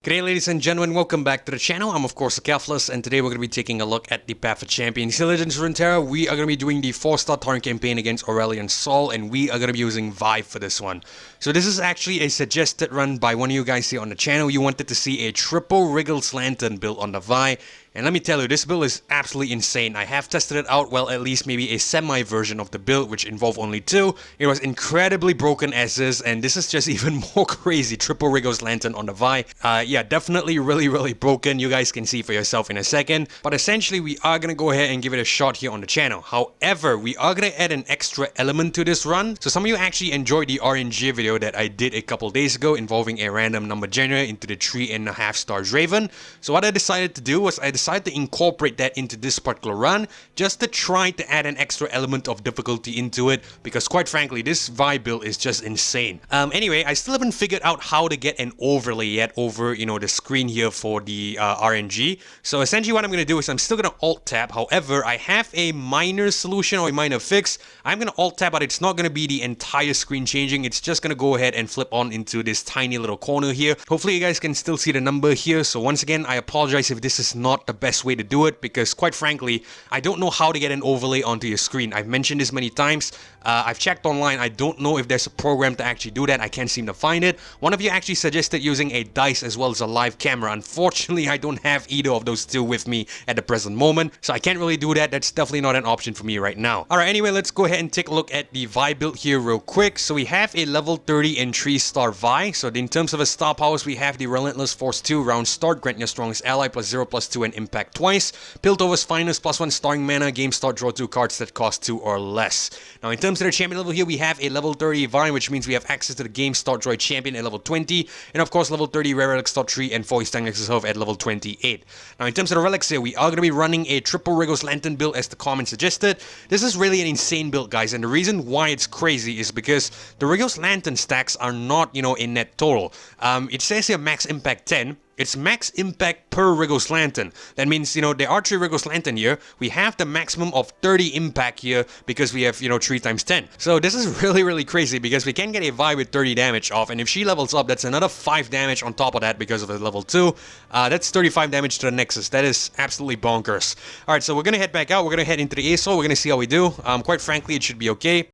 G'day ladies and gentlemen, welcome back to the channel. I'm of course Kefless, and today we're going to be taking a look at the Path of Champions. In Legends of Runeterra, we are going to be doing the 4-star Targon Campaign against Aurelion Sol, and we are going to be using Vibe for this one. So this is actually a suggested run by one of you guys here on the channel. You wanted to see a triple Wriggles Lantern build on the Vi. And let me tell you, this build is absolutely insane. I have tested it out, well, at least maybe a semi-version of the build, which involved only 2. It was incredibly broken as is, and this is just even more crazy. Triple Wriggles Lantern on the Vi. Yeah, definitely really broken. You guys can see for yourself in a second. But essentially, we are going to go ahead and give it a shot here on the channel. However, we are going to add an extra element to this run. So some of you actually enjoyed the RNG video that I did a couple days ago involving a random number generator into the 3.5 stars Raven. So what I decided to do was I decided to incorporate that into this particular run just to try to add an extra element of difficulty into it, because quite frankly this Vi build is just insane. Anyway, I still haven't figured out how to get an overlay yet over, you know, the screen here for the RNG. So essentially what I'm going to do is I'm still going to alt tab. However, I have a minor solution or a minor fix. I'm going to alt tab, but it's not going to be the entire screen changing. It's just going to go ahead and flip on into this tiny little corner here. Hopefully you guys can still see the number here. So once again, I apologize if this is not the best way to do it, because quite frankly, I don't know how to get an overlay onto your screen. I've mentioned this many times. I've checked online. I don't know if there's a program to actually do that. I can't seem to find it. One of you actually suggested using a dice as well as a live camera. Unfortunately, I don't have either of those two with me at the present moment, so I can't really do that. That's definitely not an option for me right now. Alright, anyway, let's go ahead and take a look at the Vi build here real quick. So we have a level 30 and 3-star Vi. So in terms of the star powers, we have the Relentless Force 2, round start, grant your strongest ally +0/+2 and impact twice. Piltover's Finest +1 starring mana, game start, draw 2 cards that cost 2 or less. Now in terms of the champion level here, we have a level 30 Vi, which means we have access to the game start droid champion at level 20, and of course level 30 rare relics start 3 and 4 Stang Nexus at level 28. Now in terms of the relics here, we are going to be running a triple Wriggles Lantern build as the comment suggested. This is really an insane build, guys, and the reason why it's crazy is because the Wriggles Lantern stacks are not, you know, a net total. It says here max impact 10. It's max impact per Wriggles Lantern. That means, you know, there are 3 Wriggles Lantern here. We have the maximum of 30 impact here because we have, you know, 3 times 10. So this is really crazy because we can get a Vi with 30 damage off, and if she levels up, that's another 5 damage on top of that because of the level 2. That's 35 damage to the Nexus. That is absolutely bonkers. Alright, so we're gonna head back out. We're gonna head into the ASO. We're gonna see how we do. Quite frankly, it should be okay.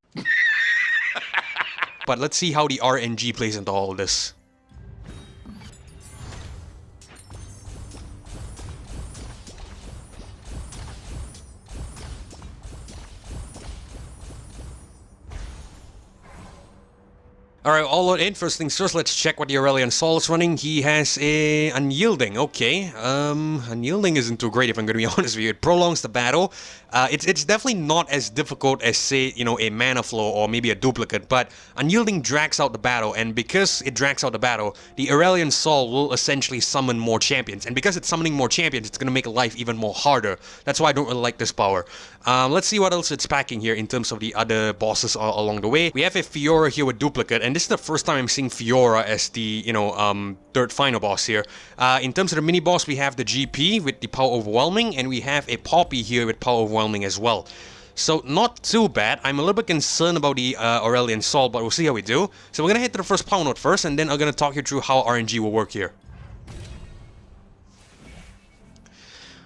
But let's see how the RNG plays into all of this. Alright, all load in. First things first, let's check what the Aurelion Sol is running. He has a Unyielding. Okay, Unyielding isn't too great if I'm going to be honest with you. It prolongs the battle. It's definitely not as difficult as, say, you know, a Mana Flow or maybe a duplicate, but Unyielding drags out the battle, and because it drags out the battle, the Aurelion Sol will essentially summon more champions, and because it's summoning more champions, it's going to make life even more harder. That's why I don't really like this power. Let's see what else it's packing here in terms of the other bosses along the way. We have a Fiora here with duplicate, and this is the first time I'm seeing Fiora as the, you know, third final boss here. In terms of the mini boss, we have the GP with the Power Overwhelming, and we have a Poppy here with Power Overwhelming as well. So not too bad. I'm a little bit concerned about the Aurelion Sol, but we'll see how we do. So we're gonna head to the first power node first, and then I'm gonna talk you through how RNG will work here.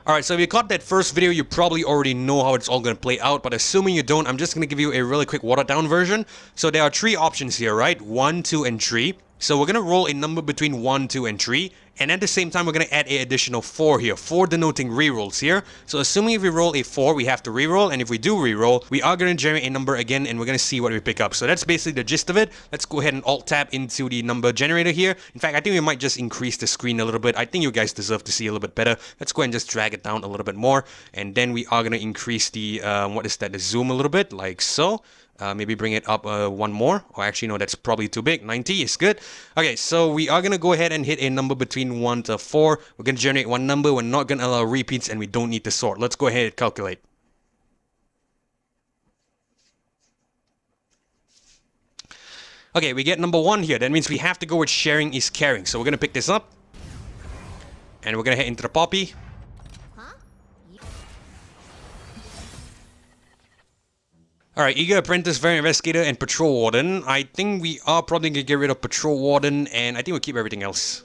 Alright, so if you caught that first video, you probably already know how it's all going to play out, but assuming you don't, I'm just going to give you a really quick watered down version. So there are 3 options here, right? 1, 2, and 3. So we're going to roll a number between 1, 2, and 3, and at the same time we're going to add an additional 4 here, 4 denoting rerolls here. So assuming if we roll a 4, we have to reroll, and if we do reroll, we are going to generate a number again, and we're going to see what we pick up. So that's basically the gist of it. Let's go ahead and alt tab into the number generator here. In fact, I think we might just increase the screen a little bit. I think you guys deserve to see a little bit better. Let's go ahead and just drag it down a little bit more, and then we are going to increase the, the zoom a little bit, like so. Maybe bring it up 1 more. Or actually, no, that's probably too big. 90 is good. Okay, so we are going to go ahead and hit a number between 1 to 4. We're going to generate 1 number. We're not going to allow repeats, and we don't need to sort. Let's go ahead and calculate. Okay, we get number 1 here. That means we have to go with sharing is caring. So we're going to pick this up. And we're going to head into the Poppy. Alright, Eager Apprentice, Variant Investigator, and Patrol Warden. I think we are probably going to get rid of Patrol Warden, and I think we'll keep everything else.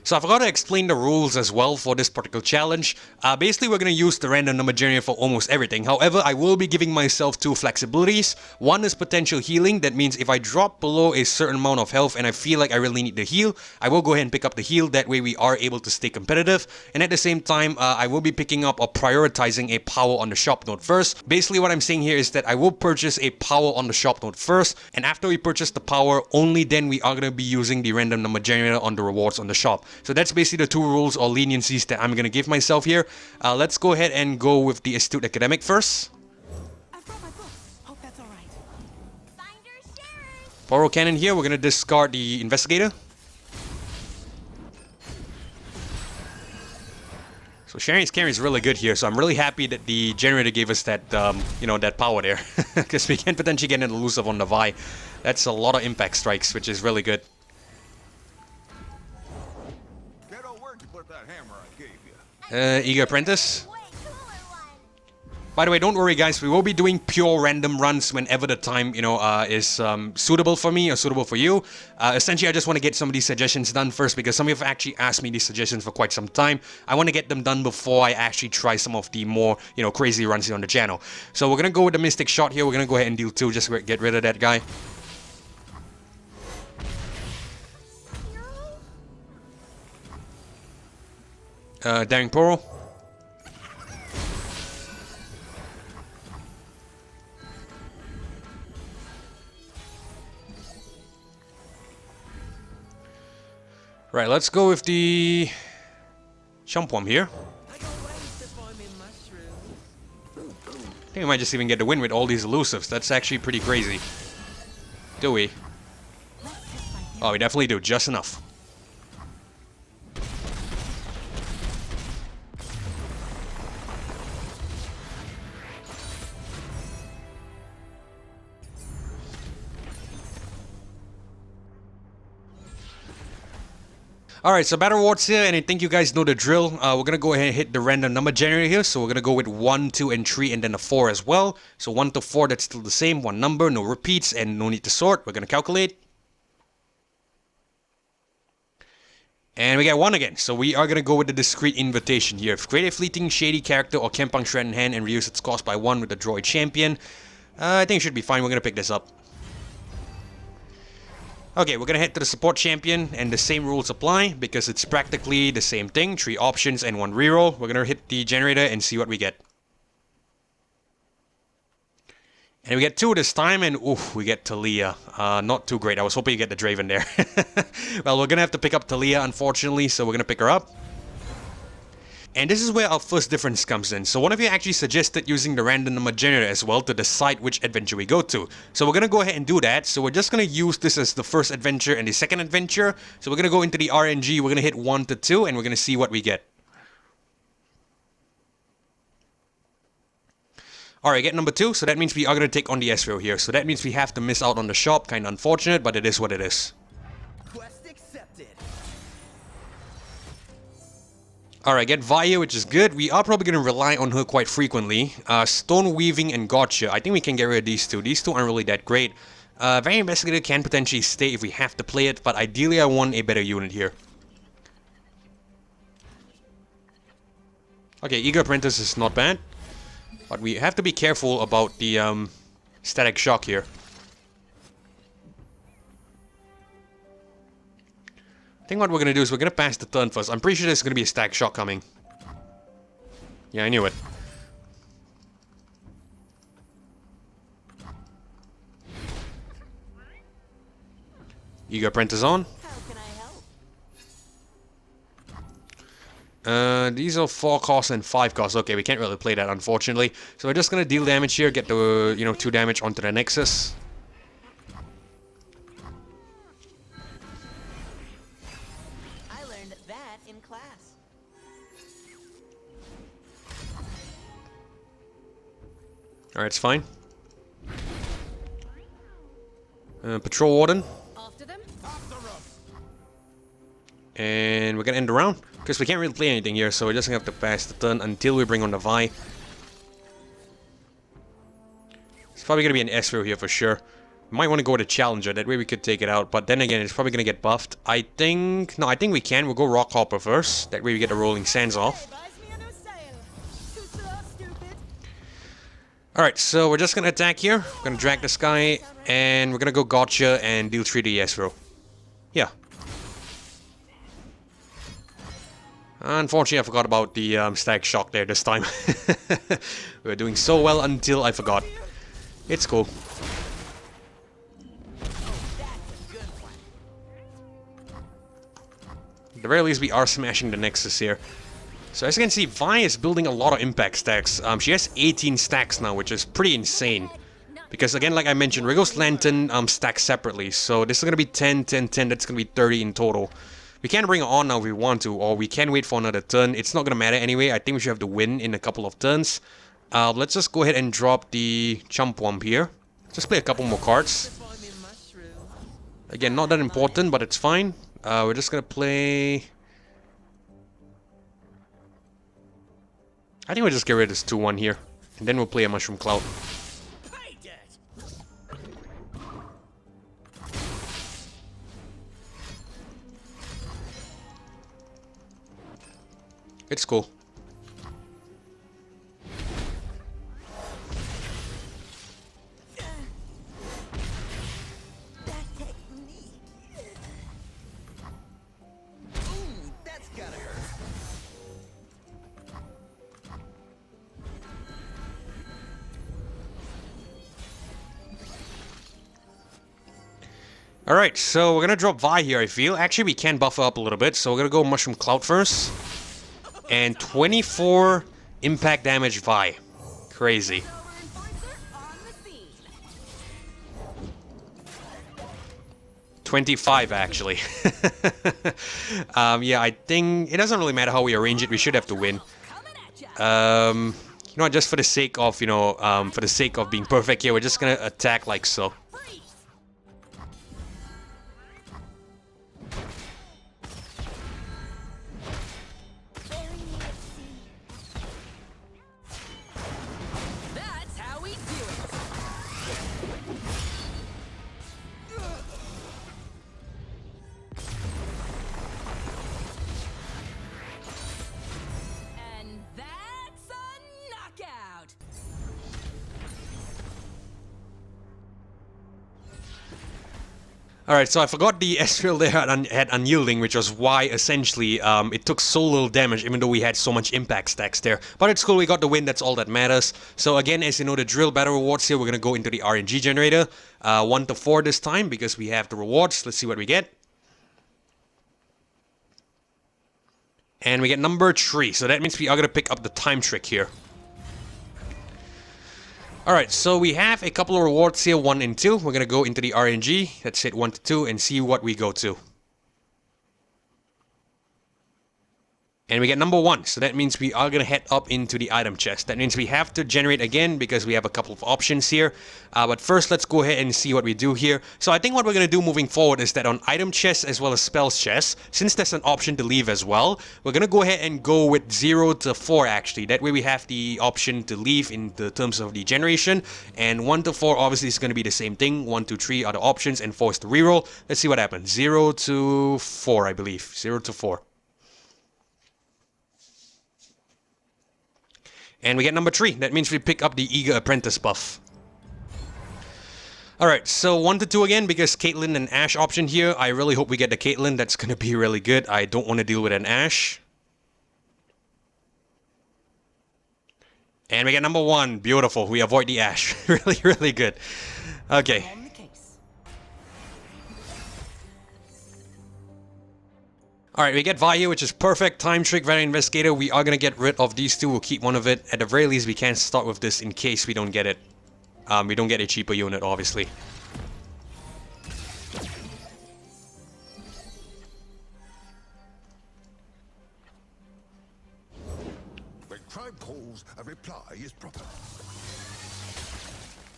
So I forgot to explain the rules as well for this particular challenge. Basically, we're going to use the random number generator for almost everything. However, I will be giving myself two flexibilities. One is potential healing. That means if I drop below a certain amount of health and I feel like I really need the heal, I will go ahead and pick up the heal. That way we are able to stay competitive. And at the same time, I will be picking up or prioritizing a power on the shop node first. Basically, what I'm saying here is that I will purchase a power on the shop node first. And after we purchase the power, only then we are going to be using the random number generator on the rewards on the shop. So that's basically the two rules or leniencies that I'm going to give myself here. Let's go ahead and go with the Astute Academic first. I've brought my books. Hope that's all right. Finders, sharers. Poro Cannon here, we're going to discard the Investigator. So Sharon's carry is really good here, so I'm really happy that the generator gave us that, you know, that power there. Because we can potentially get an elusive on the Vi. That's a lot of impact strikes, which is really good. Eager Apprentice. By the way, don't worry guys, we will be doing pure random runs whenever the time, you know, is suitable for me or suitable for you. Essentially, I just want to get some of these suggestions done first because some of you have actually asked me these suggestions for quite some time. I want to get them done before I actually try some of the more, you know, crazy runs here on the channel. So we're going to go with the Mystic Shot here. We're going to go ahead and deal 2 just to get rid of that guy. Daring Poro. Right, let's go with the Chumpwom here. I think we might just even get the win with all these elusives. That's actually pretty crazy. Do we? Oh, we definitely do. Just enough. Alright, so battle rewards here, and I think you guys know the drill. We're gonna go ahead and hit the random number generator here. So we're gonna go with 1, 2, and 3, and then a 4 as well. So 1 to 4, that's still the same. One number, no repeats, and no need to sort. We're gonna calculate. And we get 1 again. So we are gonna go with the discrete invitation here. Create a fleeting shady character or Gangplank shred in hand and reduce its cost by 1 with the droid champion. I think it should be fine. We're gonna pick this up. Okay, we're gonna head to the support champion, and the same rules apply because it's practically the same thing. 3 options and 1 reroll. We're gonna hit the generator and see what we get. And we get 2 this time, and oof, we get Talia. Not too great. I was hoping you get the Draven there. Well, we're gonna have to pick up Talia, unfortunately, so we're gonna pick her up. And this is where our first difference comes in. So one of you actually suggested using the random number generator as well to decide which adventure we go to. So we're gonna go ahead and do that. So we're just gonna use this as the first adventure and the second adventure. So we're gonna go into the RNG, we're gonna hit 1 to 2, and we're gonna see what we get. Alright, get number 2, so that means we are gonna take on the Ezreal here. So that means we have to miss out on the shop, kinda unfortunate, but it is what it is. Alright, get Vaya, which is good. We are probably going to rely on her quite frequently. Stone Weaving and Gotcha. I think we can get rid of these two. These two aren't really that great. Very Investigator can potentially stay if we have to play it, but ideally I want a better unit here. Okay, Eager Apprentice is not bad. But we have to be careful about the Static Shock here. I think what we're gonna do is we're gonna pass the turn first. I'm pretty sure there's gonna be a Static Shock coming. Yeah, I knew it. Eager Apprentice on. How can I help? These are 4 costs and 5 costs. Okay, we can't really play that, unfortunately. So we're just gonna deal damage here, get the, 2 damage onto the Nexus. Alright, it's fine. Patrol Warden. After them? And we're gonna end the round. Because we can't really play anything here, so we're just gonna have to pass the turn until we bring on the Vi. It's probably gonna be an Ezreal here for sure. Might want to go with a Challenger, that way we could take it out. But then again, it's probably going to get buffed. I think... No, I think we can. We'll go Rock Hopper first. That way we get the Rolling Sands off. Alright, so we're just going to attack here. We're going to drag this guy. And we're going to go Gotcha and deal 3 to Ezreal. Yeah. Unfortunately, I forgot about the Stag Shock there this time. We were doing so well until I forgot. It's cool. At the very least, we are smashing the Nexus here. So as you can see, Vi is building a lot of impact stacks. She has 18 stacks now, which is pretty insane. Because again, like I mentioned, Riggo's Lantern stacks separately. So this is going to be 10, 10, 10. That's going to be 30 in total. We can bring it on now if we want to, or we can wait for another turn. It's not going to matter anyway. I think we should have the win in a couple of turns. Let's just go ahead and drop the Chump Wump here. Just play a couple more cards. Again, not that important, but it's fine. We're just going to play... I think we'll just get rid of this 2-1 here. And then we'll play a Mushroom Cloud. It's cool. Alright, so we're gonna drop Vi here, I feel. Actually, we can buffer up a little bit, so we're gonna go Mushroom Cloud first. And 24 impact damage Vi. Crazy. 25 actually. Yeah, I think it doesn't really matter how we arrange it. We should have to win. You know, just for the sake of, you know, for the sake of being perfect here, we're just gonna attack like so. Alright, so I forgot the Ezreal there had Unyielding, which was why, essentially, it took so little damage, even though we had so much impact stacks there. But it's cool, we got the win, that's all that matters. So again, as you know, the drill battle rewards here, we're gonna go into the RNG generator. 1 to 4 this time, because we have the rewards. Let's see what we get. And we get number 3, so that means we are gonna pick up the Time Trick here. Alright, so we have a couple of rewards here, 1 and 2. We're gonna go into the RNG. Let's hit 1 to 2 and see what we go to. And we get number 1, so that means we are going to head up into the item chest. That means we have to generate again because we have a couple of options here. But first, let's go ahead and see what we do here. So I think what we're going to do moving forward is that on item chests as well as spells chests, since there's an option to leave as well, we're going to go ahead and go with 0 to 4 actually. That way we have the option to leave in the terms of the generation. And 1 to 4 obviously is going to be the same thing. 1, 2, 3 are the options and 4 is the reroll. Let's see what happens. 0 to 4, I believe. 0 to 4. And we get number 3. That means we pick up the Eager Apprentice buff. Alright, so 1 to 2 again because Caitlyn and Ashe option here. I really hope we get the Caitlyn. That's going to be really good. I don't want to deal with an Ashe. And we get number 1. Beautiful. We avoid the Ashe. Really, really good. Okay. Alright, we get Vi here, which is perfect. Time Trick, Variant Investigator. We are going to get rid of these two. We'll keep one of it. At the very least, we can start with this in case we don't get it. We don't get a cheaper unit, obviously. When tribe calls, a reply is proper.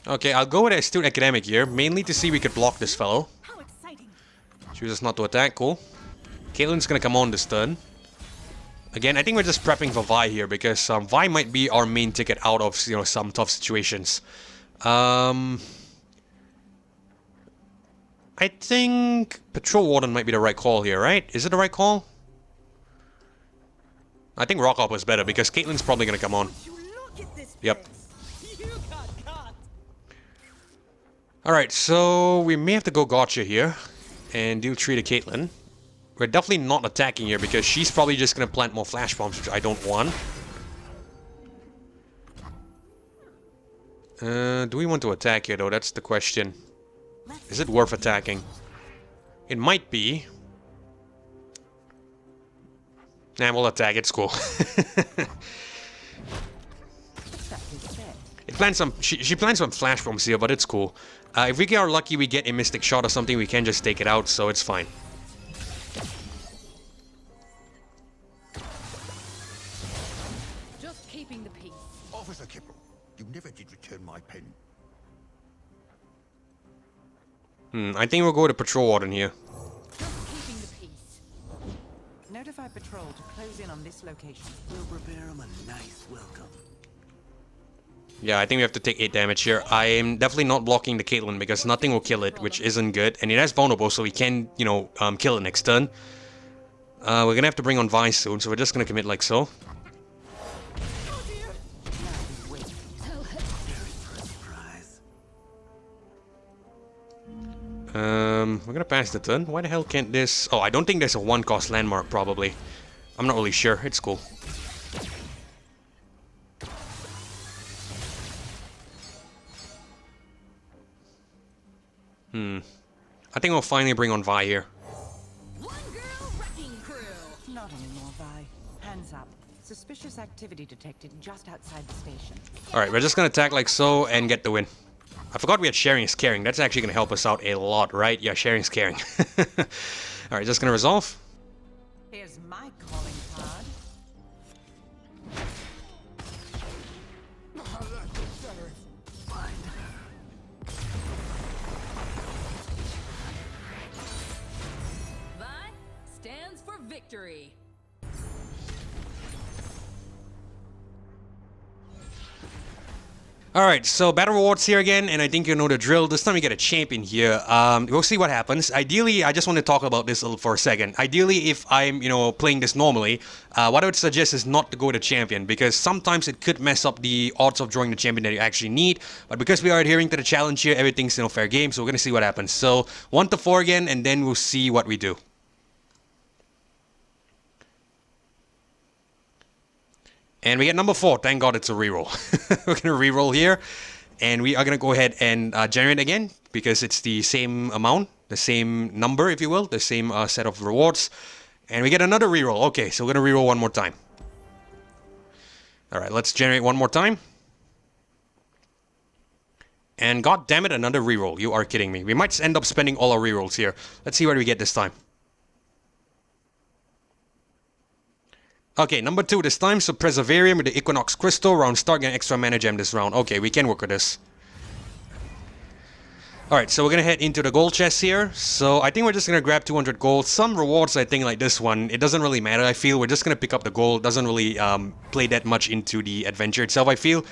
Okay, I'll go with a Student Academic here, mainly to see if we could block this fellow. How exciting. Chooses not to attack, cool. Caitlyn's gonna come on this turn. Again, I think we're just prepping for Vi here because Vi might be our main ticket out of, you know, some tough situations. I think Patrol Warden might be the right call here, right? Is it the right call? I think Rock Hop was better because Caitlyn's probably gonna come on. Yep. Alright, so we may have to go Gotcha here and deal 3 to Caitlyn. We're definitely not attacking here because she's probably just gonna plant more flash bombs, which I don't want. Do we want to attack here though? That's the question. Is it worth attacking? It might be. Nah, we'll attack. It's cool. It plans some. She plans some flash bombs here, but it's cool. If we get lucky, we get a Mystic Shot or something. We can just take it out, so it's fine. Just keeping the peace. Officer Kibble, you never did return my pen. I think we'll go to Patrol Warden here. Just keeping the peace. Notify patrol to close in on this location. We'll prepare him a nice welcome. Yeah, I think we have to take 8 damage here. I am definitely not blocking the Caitlyn because nothing will kill it, which isn't good. And it has vulnerable, so we can, you know, kill it next turn. We're gonna have to bring on Vi soon, so we're just gonna commit like so. We're gonna pass the turn. Why the hell can't this... Oh, I don't think there's a 1-cost landmark, probably. I'm not really sure. It's cool. I think we'll finally bring on Vi here. One girl wrecking crew. Not anymore, Vi. Hands up. Suspicious activity detected just outside the station. Alright, we're just gonna attack like so and get the win. I forgot we had sharing is caring. That's actually gonna help us out a lot, right? Yeah, sharing is caring. Alright, just gonna resolve. Here's my calling card. Vi stands for victory. Alright, so battle rewards here again, and I think you know the drill. This time we get a champion here. We'll see what happens. Ideally, I just want to talk about this a little for a second. Ideally, if I'm, you know, playing this normally, what I would suggest is not to go to champion, because sometimes it could mess up the odds of drawing the champion that you actually need. But because we are adhering to the challenge here, everything's, you know, fair game, so we're gonna see what happens. So 1 to 4 again, and then we'll see what we do. And we get number 4. Thank God it's a reroll. We're going to reroll here. And we are going to go ahead and generate again. Because it's the same amount. The same number, if you will. The same set of rewards. And we get another reroll. Okay, so we're going to reroll one more time. Alright, let's generate one more time. And god damn it, another reroll. You are kidding me. We might end up spending all our rerolls here. Let's see what we get this time. Okay, number 2 this time, so Preservarium with the Equinox Crystal. Round start, get extra mana gem this round. Okay, we can work with this. Alright, so we're gonna head into the gold chest here. So I think we're just gonna grab 200 gold. Some rewards, I think, like this one, it doesn't really matter, I feel. We're just gonna pick up the gold. Doesn't really play that much into the adventure itself, I feel.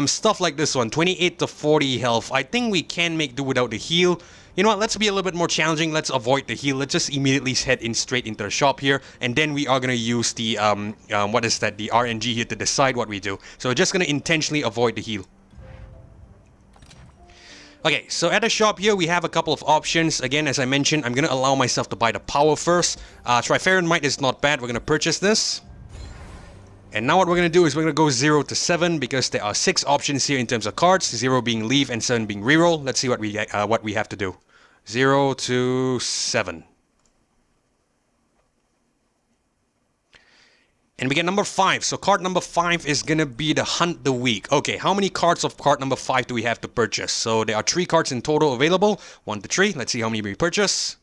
Stuff like this one, 28 to 40 health. I think we can make do without the heal. You know what, let's be a little bit more challenging. Let's avoid the heal. Let's just immediately head in straight into the shop here. And then we are going to use the, what is that, the RNG here to decide what we do. So we're just going to intentionally avoid the heal. Okay, so at the shop here, we have a couple of options. Again, as I mentioned, I'm going to allow myself to buy the power first. Triferan Might is not bad. We're going to purchase this. And now what we're going to do is we're going to go 0 to 7 because there are 6 options here in terms of cards. 0 being leave and 7 being reroll. Let's see what we have to do. 0 to 7. And we get number 5. So card number 5 is going to be the Hunt the Week. Okay, how many cards of card number 5 do we have to purchase? So there are 3 cards in total available. 1 to 3. Let's see how many we purchase.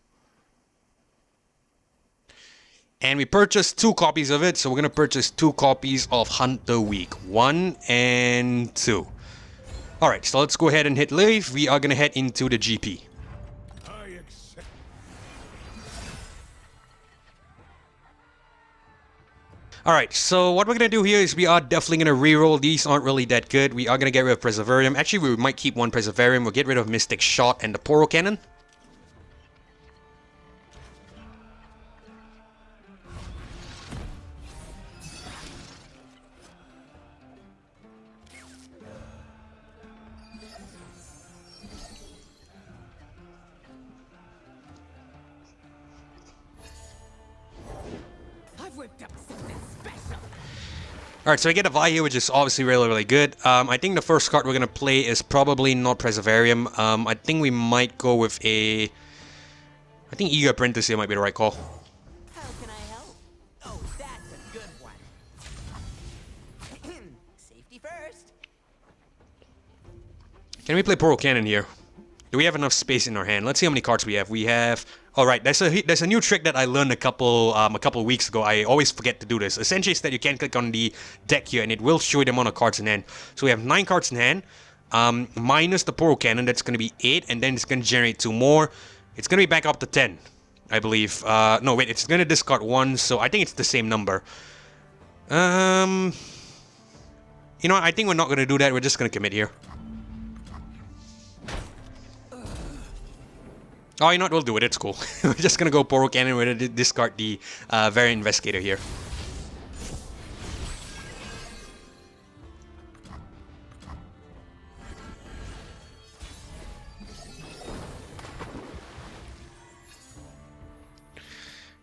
And we purchased 2 copies of it. So we're going to purchase 2 copies of Hunt the Week. 1 and 2. Alright, so let's go ahead and hit leave. We are going to head into the GP. Alright, so what we're going to do here is we are definitely going to reroll. These aren't really that good. We are going to get rid of Preservarium. Actually, we might keep one Preservarium. We'll get rid of Mystic Shot and the Poro Cannon. Alright, so I get a Vi here, which is obviously really, really good. I think the first card we're going to play is probably not Preservarium. I think we might go with a... I think Eager Apprentice here might be the right call. How can I help? Oh, that's a good one. Safety first. Can we play Poro Cannon here? Do we have enough space in our hand? Let's see how many cards we have. We have... Alright, there's a new trick that I learned a couple weeks ago. I always forget to do this. Essentially, it's that you can click on the deck here, and it will show you the amount of cards in hand. So we have 9 cards in hand, minus the Poro Cannon, that's going to be 8, and then it's going to generate 2 more. It's going to be back up to 10, I believe. No, wait, it's going to discard 1, so I think it's the same number. You know what, I think we're not going to do that. We're just going to commit here. Oh, you know what? We'll do it. It's cool. We're just gonna go Poro Cannon. We're gonna discard the Variant Investigator here.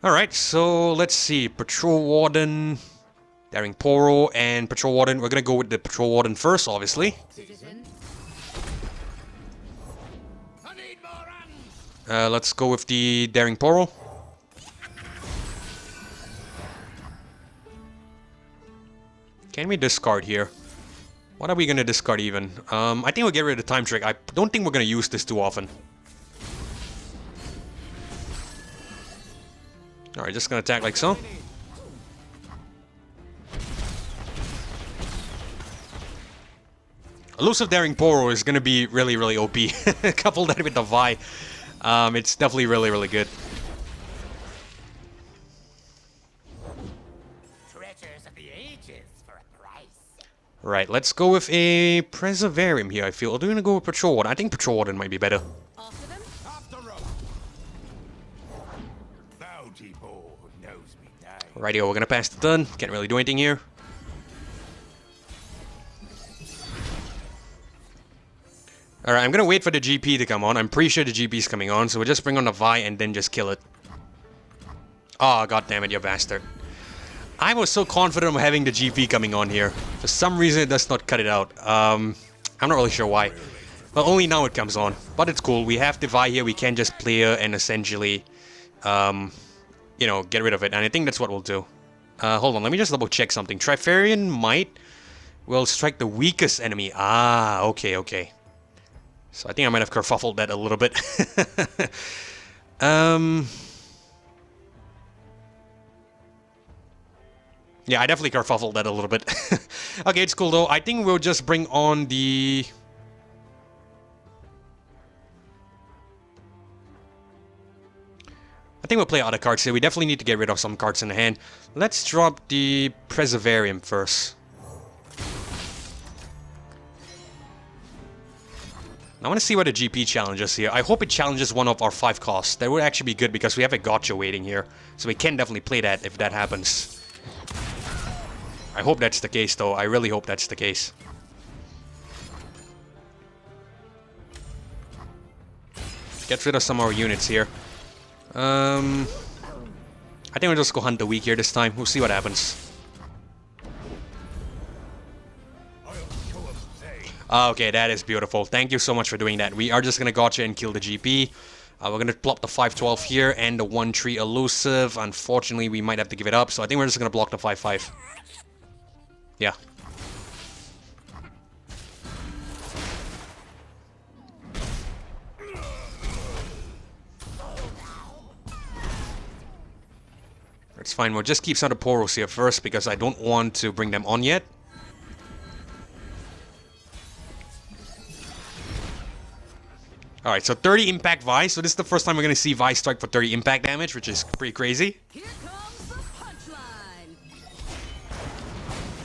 Alright, so let's see. Patrol Warden, Daring Poro, and Patrol Warden. We're gonna go with the Patrol Warden first, obviously. Let's go with the Daring Poro. Can we discard here? What are we gonna discard even? I think we'll get rid of the Time Trick. I don't think we're gonna use this too often. Alright, just gonna attack like so. Elusive Daring Poro is gonna be really, really OP. Couple that with the Vi. It's definitely really, really good. Treasures of the ages for a price. Right, let's go with a Preservarium here, I feel. Or do we want to go with Patrol Warden? I think Patrol Warden might be better. After them? After up. Bounty board knows me now. Rightio, we're gonna pass the turn. Can't really do anything here. Alright, I'm gonna wait for the GP to come on. I'm pretty sure the GP is coming on, so we'll just bring on the Vi and then just kill it. Oh, god damn it, you bastard. I was so confident of having the GP coming on here. For some reason, it does not cut it out. I'm not really sure why. Well, only now it comes on. But it's cool. We have the Vi here. We can just play her and essentially, you know, get rid of it. And I think that's what we'll do. Hold on, let me just double check something. Trifarian Might will strike the weakest enemy. Ah, okay, okay. So I think I might have kerfuffled that a little bit. Yeah, I definitely kerfuffled that a little bit. Okay, it's cool though. I think we'll just bring on the... I think we'll play other cards here. We definitely need to get rid of some cards in the hand. Let's drop the Preservarium first. I want to see what the GP challenges here. I hope it challenges one of our 5 costs. That would actually be good because we have a gotcha waiting here. So we can definitely play that if that happens. I hope that's the case though. I really hope that's the case. Get rid of some of our units here. I think we'll just go hunt the weak here this time. We'll see what happens. Okay, that is beautiful. Thank you so much for doing that. We are just gonna gotcha and kill the GP. We're gonna plop the 5-12 here and the 1-3 elusive. Unfortunately, we might have to give it up, so I think we're just gonna block the 5-5. Yeah. It's fine. We'll just keep some of the Poros here first because I don't want to bring them on yet. Alright, so 30 impact Vi. So this is the first time we're going to see Vi strike for 30 impact damage, which is pretty crazy. Here comes the punchline.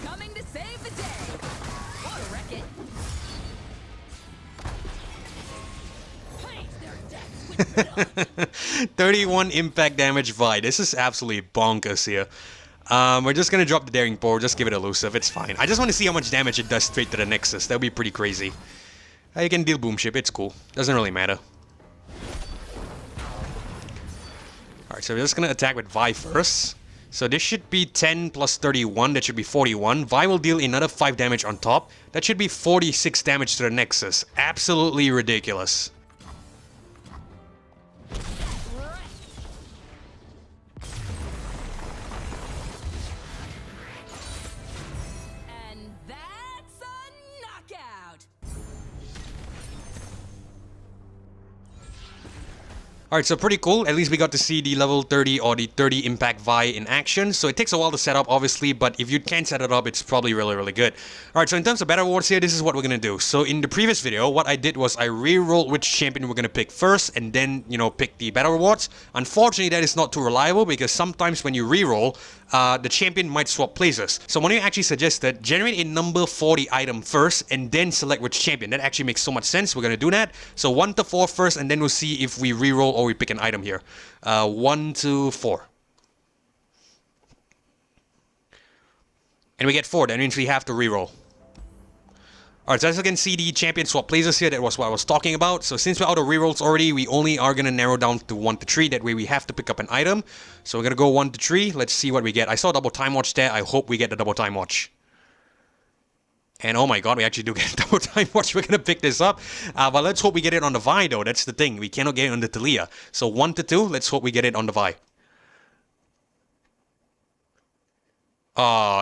Coming to save the day. Or wreck it. Paint their decks with 31 impact damage Vi. This is absolutely bonkers here. We're just going to drop the Daring Poro. Just give it elusive. It's fine. I just want to see how much damage it does straight to the Nexus. That would be pretty crazy. You can deal Boom Ship, it's cool. Doesn't really matter. Alright, so we're just gonna attack with Vi first. So this should be 10 plus 31, that should be 41. Vi will deal another 5 damage on top. That should be 46 damage to the Nexus. Absolutely ridiculous. And that's a knockout. Alright, so pretty cool. At least we got to see the level 30 or the 30 impact Vi in action. So it takes a while to set up, obviously, but if you can set it up, it's probably really, really good. Alright, so in terms of battle rewards here, this is what we're gonna do. So in the previous video, what I did was I re-rolled which champion we're gonna pick first, and then, you know, pick the battle rewards. Unfortunately, that is not too reliable, because sometimes when you re-roll, the champion might swap places. So when you actually suggested, generate a number 40 item first, and then select which champion. That actually makes so much sense. We're gonna do that. So 1 to 4 first, and then we'll see if we re-roll or we pick an item here. 1 to 4. And we get 4, that means we have to re-roll. Alright, so as you can see, the champion swap places here, that was what I was talking about. So since we're out of rerolls already, we only are going to narrow down to 1 to 3. That way we have to pick up an item. So we're going to go 1 to 3. Let's see what we get. I saw double time watch there. I hope we get the double time watch. And oh my god, we actually do get double time watch. We're going to pick this up. But let's hope we get it on the Vi though. That's the thing. We cannot get it on the Talia. So 1 to 2. Let's hope we get it on the Vi.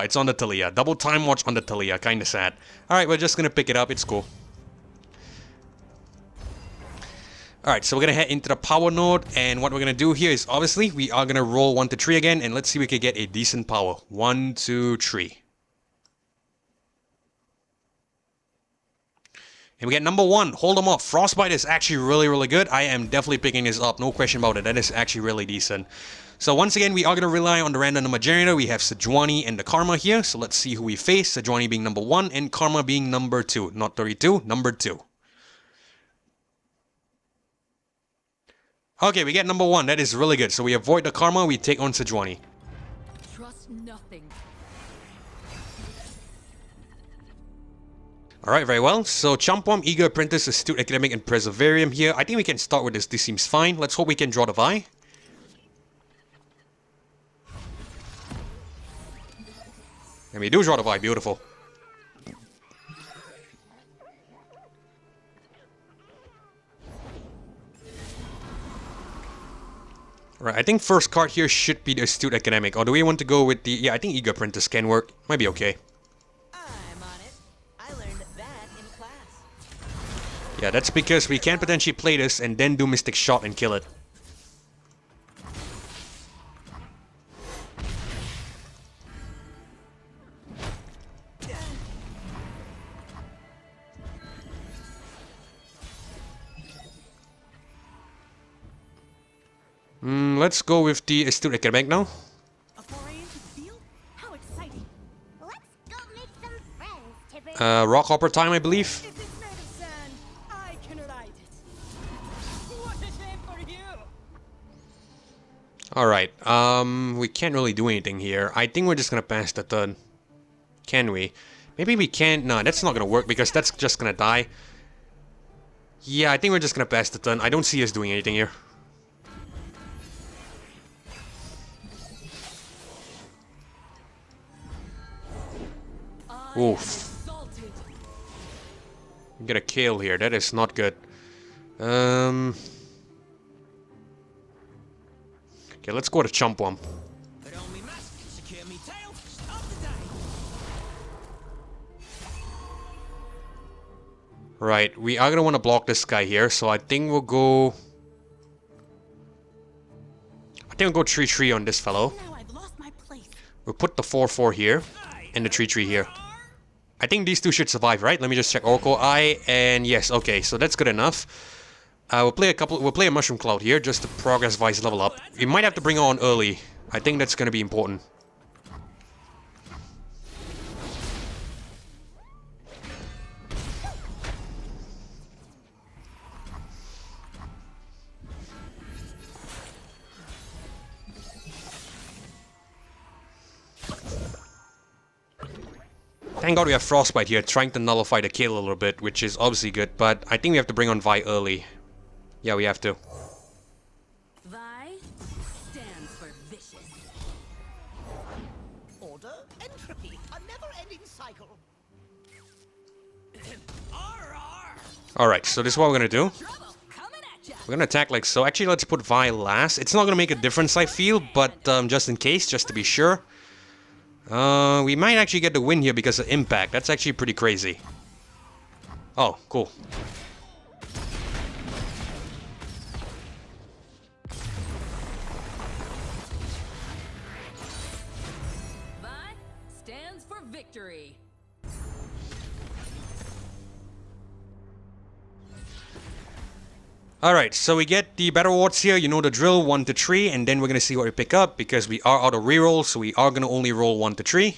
It's on the Talia. Double time watch on the Talia. Kinda sad. Alright, we're just gonna pick it up. It's cool. Alright, so we're gonna head into the power node. And what we're gonna do here is, obviously, we are gonna roll 1 to 3 again. And let's see if we can get a decent power. 1, 2, 3. And we get number 1. Hold them off. Frostbite is actually really, really good. I am definitely picking this up. No question about it. That is actually really decent. So once again, we are going to rely on the random number generator. We have Sejuani and the Karma here. So let's see who we face. Sejuani being number 1 and Karma being number 2. Not 32, number 2. Okay, we get number 1. That is really good. So we avoid the Karma. We take on Sejuani. Trust nothing. Alright, very well. So Champwam, Eager Apprentice, Astute Academic, and Perseverarium here. I think we can start with this. This seems fine. Let's hope we can draw the Vi. And we do draw the Vi, beautiful. Right, I think first card here should be the Astute Academic. Or do we want to go with the... Yeah, I think Eager Apprentice can work. Might be okay. I'm on it. I learned that in class. Yeah, that's because we can potentially play this and then do Mystic Shot and kill it. Let's go with the Astute Academic now. A foray into the field? How exciting! Let's go make some friends, Tipper. Rockhopper time, I believe. If it's made of sand, I can ride it. What a shame for you! Alright, we can't really do anything here. I think we're just gonna pass the turn. Can we? Maybe we can't. No, that's not gonna work because that's just gonna die. Yeah, I think we're just gonna pass the turn. I don't see us doing anything here. Oof. Get a kill here. That is not good. Okay, let's go to Champwam. Right, we are gonna want to block this guy here, so I think we'll go... I think we'll go 3-3 on this fellow. Now I've lost my place. We'll put the 4-4 here, and the 3-3 here. I think these two should survive, right? Let me just check Oracle Eye, and yes, okay, so that's good enough. We'll play a Mushroom Cloud here, just to progress Vi's level up. We might have to bring her on early. I think that's gonna be important. Thank god we have Frostbite here, trying to nullify the kill a little bit, which is obviously good, but I think we have to bring on Vi early. Yeah, we have to. Vi stands for vicious. cycle. Alright, so this is what we're gonna do. Trouble coming at ya. We're gonna attack like so. Actually, let's put Vi last. It's not gonna make a difference, I feel, but just in case, just to be sure. We might actually get the win here because of impact. That's actually pretty crazy. Oh, cool. Vi stands for victory. Alright, so we get the battle awards here, you know the drill, 1 to 3, and then we're gonna see what we pick up, because we are out of reroll, so we are gonna only roll 1 to 3.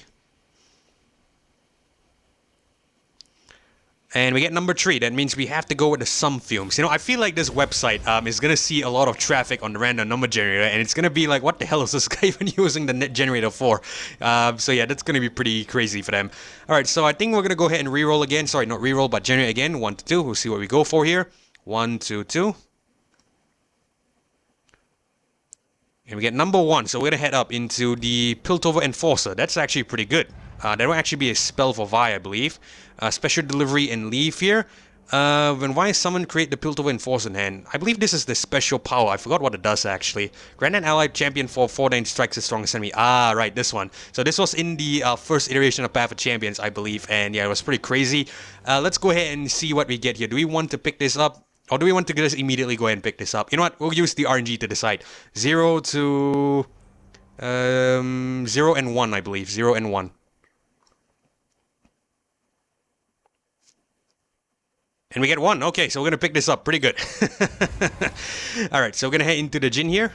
And we get number 3, that means we have to go with the sum fumes. You know, I feel like this website is gonna see a lot of traffic on the random number generator, and it's gonna be like, what the hell is this guy even using the net generator for? So yeah, that's gonna be pretty crazy for them. Alright, so I think we're gonna go ahead and reroll again, sorry, not reroll, but generate again, 1 to 2, we'll see what we go for here. 1, 2, 2. And we get number 1, so we're gonna head up into the Piltover Enforcer. That's actually pretty good. That will actually be a spell for Vi, I believe. Special Delivery and Leave here. When Vi is summoned, create the Piltover Enforcer in hand. I believe this is the special power. I forgot what it does actually. Grant an allied champion for 4-9 strikes as strong as enemy. Ah, right, this one. So this was in the first iteration of Path of Champions, I believe. And yeah, it was pretty crazy. Let's go ahead and see what we get here. Do we want to pick this up? Or do we want to just immediately go ahead and pick this up? You know what? We'll use the RNG to decide. 0 to... 0 and 1, I believe. 0 and 1. And we get 1. Okay, so we're going to pick this up. Pretty good. Alright, so we're going to head into the Jhin here.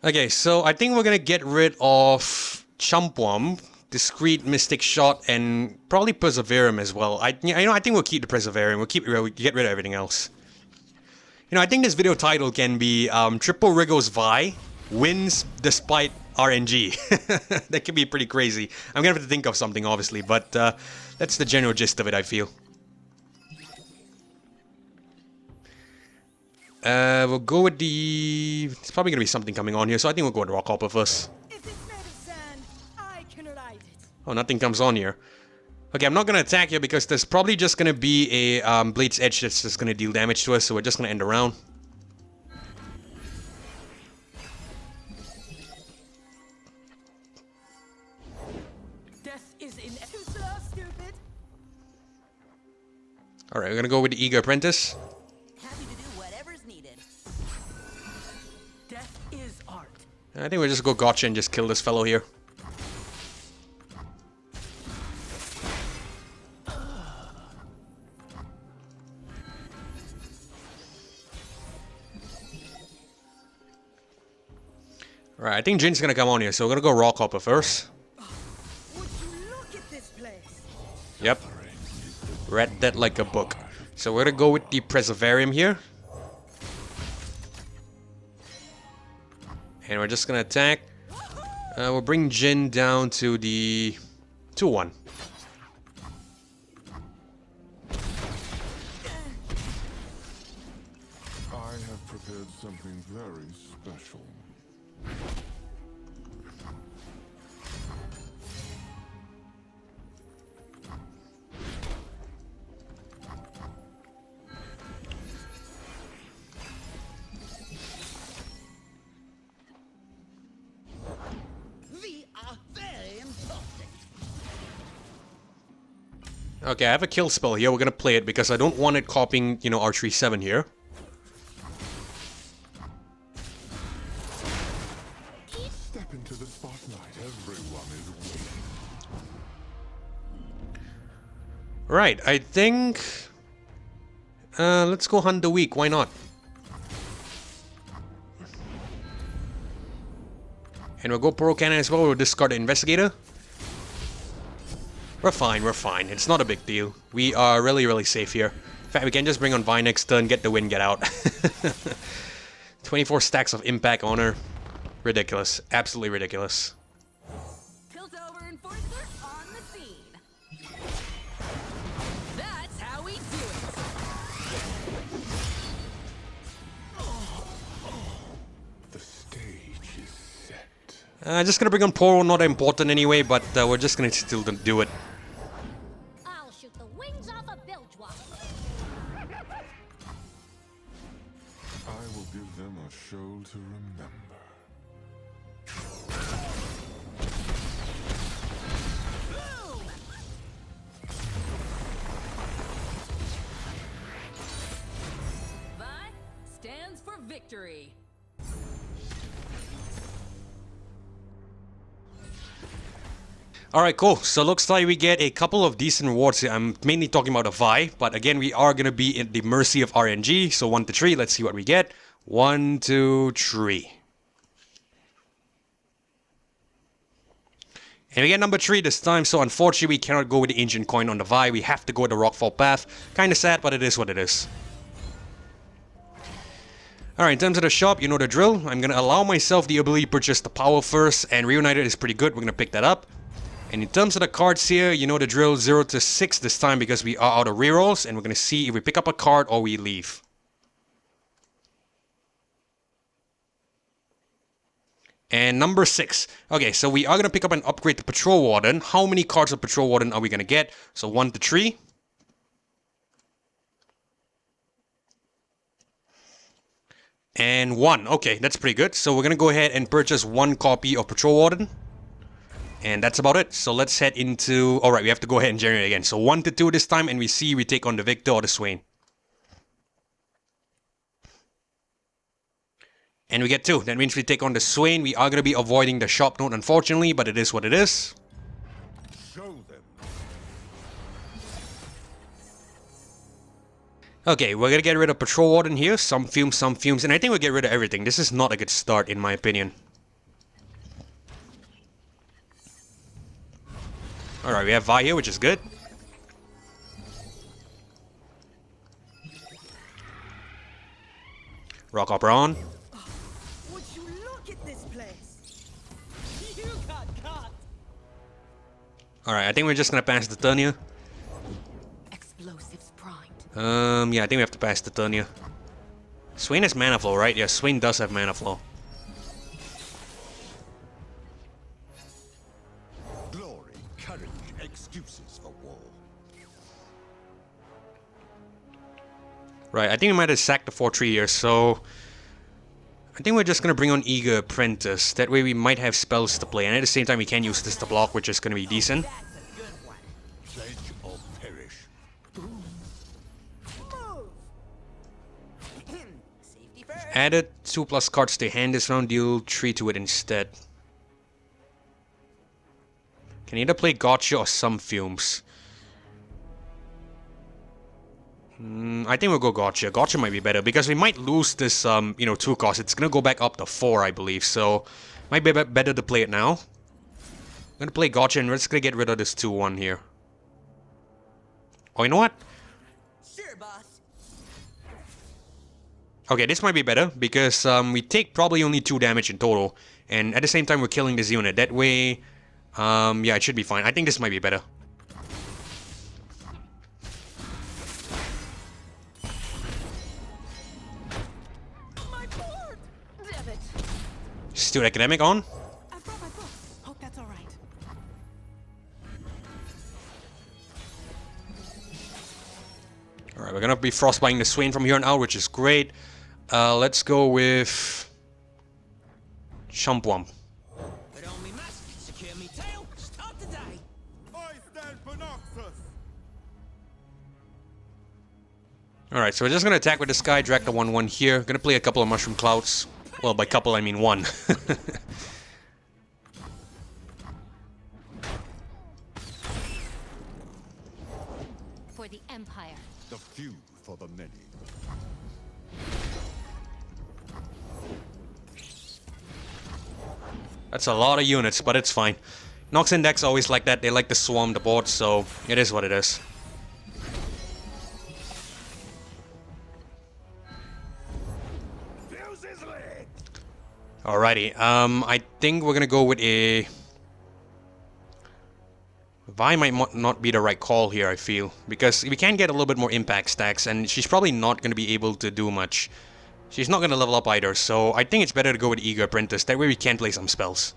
Okay, so I think we're going to get rid of Champwam, Discreet, Mystic Shot, and probably Perseverum as well. I think we'll keep the Perseverum. We'll get rid of everything else. You know, I think this video title can be Triple Wriggles Vi wins despite RNG. That could be pretty crazy. I'm gonna have to think of something, obviously, but that's the general gist of it, I feel. We'll go with the... It's probably gonna be something coming on here, so I think we'll go with Rockhopper first. If it's made of sand, I can ride it. Oh, nothing comes on here. Okay, I'm not gonna attack here because there's probably just gonna be a Blade's Edge that's just gonna deal damage to us, so we're just gonna end the round. Death is in. Too slow, stupid. Alright, we're gonna go with the Eager Apprentice. Happy to do whatever's needed. Death is art. I think we'll just go gotcha and just kill this fellow here. Alright, I think Jin's gonna come on here, so we're gonna go Rockhopper first. Would you look at this place? Yep. Read that like a book. So we're gonna go with the Perseverum here. And we're just gonna attack. We'll bring Jhin down to the 2-1. I have prepared something very special. We are very important. Okay, I have a kill spell here. We're gonna play it because I don't want it copying, you know, Archery 7 here. Step into the spotlight. Everyone is waiting. Right, I think... let's go hunt the weak. Why not? And we'll go Poro Cannon as well. We'll discard the Investigator. We're fine, we're fine. It's not a big deal. We are really, really safe here. In fact, we can just bring on Vi next turn, get the win, get out. 24 stacks of impact on her. Ridiculous. Absolutely ridiculous. Piltover Enforcer on the scene. That's how we do it. Just gonna bring on Poro, not important anyway, but we're just gonna still do it. I'll shoot the wings off a bilge-wop. I will give them a show to remember. Vi stands for victory. Alright, cool. So looks like we get a couple of decent rewards here. I'm mainly talking about a Vi, but again, we are going to be at the mercy of RNG. So 1 to 3, let's see what we get. 1, 2, 3. And we get number 3 this time, so unfortunately we cannot go with the ancient coin on the Vi. We have to go with the Rockfall path. Kinda sad, but it is what it is. Alright, in terms of the shop, you know the drill. I'm going to allow myself the ability to purchase the power first, and Reunited is pretty good. We're going to pick that up. And in terms of the cards here, you know the drill, 0 to 6 this time because we are out of rerolls, and we're going to see if we pick up a card or we leave. And number 6. Okay, so we are going to pick up an upgrade to Patrol Warden. How many cards of Patrol Warden are we going to get? So 1 to 3. And 1. Okay, that's pretty good. So we're going to go ahead and purchase 1 copy of Patrol Warden. And that's about it. So let's head into... Alright, we have to go ahead and generate again. So 1 to 2 this time, and we see we take on the Victor or the Swain. And we get 2. That means we take on the Swain. We are going to be avoiding the shop note, unfortunately, but it is what it is. Show them. Okay, we're going to get rid of Patrol Warden here. Some fumes, and I think we'll get rid of everything. This is not a good start, in my opinion. Alright, we have Vi here, which is good. Rock Hopper on. Would you look at this place? You got caught. Alright, I think we're just gonna pass the turn here. Explosives primed. Yeah, I think we have to pass the turn here. Swain has mana flow, right? Yeah, Swain does have mana flow. Glory, courage, excuses for war. Right, I think we might have sacked the 4-3 here, so... I think we're just gonna bring on Eager Apprentice. That way we might have spells to play, and at the same time we can use this to block, which is gonna be decent. Pledge or perish. Added 2+ cards to hand this round, deal 3 to it instead. Can either play Gotcha or some Fumes. I think we'll go Gotcha. Gotcha might be better because we might lose this, 2 cost. It's gonna go back up to 4, I believe. So, might be better to play it now. I'm gonna play Gotcha and we're just gonna get rid of this 2-1 here. Oh, you know what? Sure, boss. Okay, this might be better because we take probably only 2 damage in total. And at the same time, we're killing this unit. That way, yeah, it should be fine. I think this might be better. Still Academic on. I've brought my book. Hope that's all right. Alright, we're gonna be frostbiting the Swain from here on out, which is great. Let's go with... Chumpwump. Put on me mask, secure me tail, start the day. I stand for Nexus. Alright, so we're just gonna attack with this guy, drag the 1-1 here. Gonna play a couple of Mushroom Clouds. Well, by couple I mean 1. For the Empire. The few for the many. That's a lot of units, but it's fine. Nox and Dex always like that. They like to swarm the board, so it is what it is. Alrighty, I think we're gonna go with a... Vi might not be the right call here, I feel. Because we can get a little bit more impact stacks, and she's probably not gonna be able to do much. She's not gonna level up either, so I think it's better to go with Eager Apprentice. That way we can play some spells.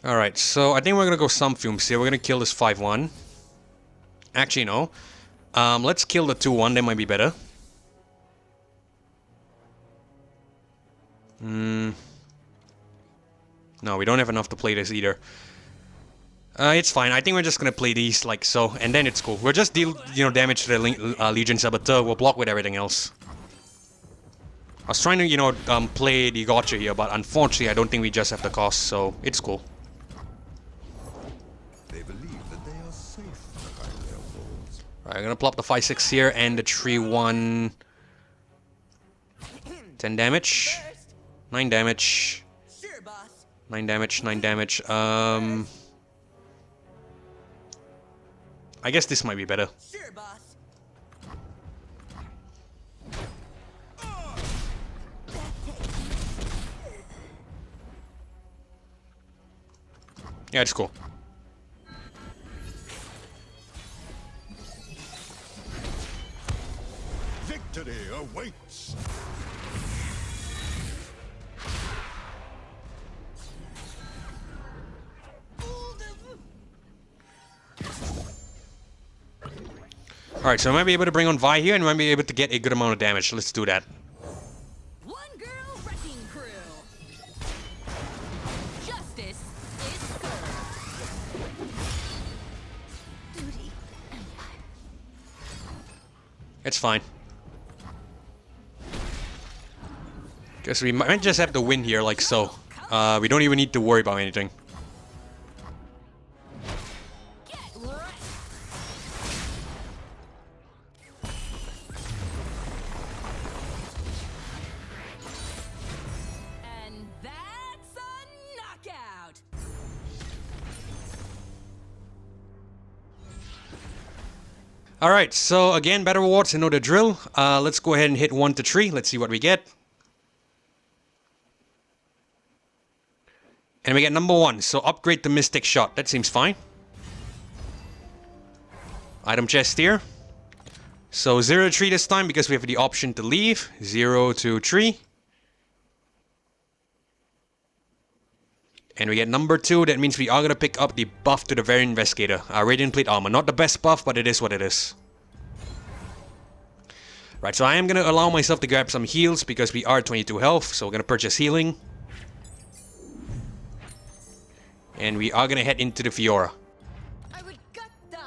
Alright, so I think we're gonna go some fumes here. We're gonna kill this 5-1. Actually, no. Let's kill the 2-1. That might be better. No, we don't have enough to play this either. It's fine. I think we're just gonna play these like so, and then it's cool. We'll just deal, damage to the Legion Saboteur. We'll block with everything else. I was trying to, play the gotcha here, but unfortunately, I don't think we just have the cost, so it's cool. They believe that they are safe behind their walls. Alright, I'm gonna plop the 5-6 here and the 3-1. 10 damage. 9 damage. Sure, boss. 9 damage, 9 damage. I guess this might be better. Sure, boss. Yeah, it's cool. Victory awaits. Alright, so I might be able to bring on Vi here and I might be able to get a good amount of damage. Let's do that. One girl wrecking crew. Justice is served. Duty. It's fine. Guess we might just have to win here like so. We don't even need to worry about anything. Get wrecked. And that's a knockout. Alright, so again, battle rewards, you know the drill. Let's go ahead and hit 1 to 3. Let's see what we get. And we get number 1, so upgrade the Mystic Shot. That seems fine. Item chest here. So 0 to 3 this time because we have the option to leave. 0 to 3. And we get number 2, that means we are going to pick up the buff to the Variant Investigator. Radiant Plate Armor. Not the best buff, but it is what it is. Right, so I am going to allow myself to grab some heals because we are 22 health. So we're going to purchase healing. And we are going to head into the Fiora. I would gut the.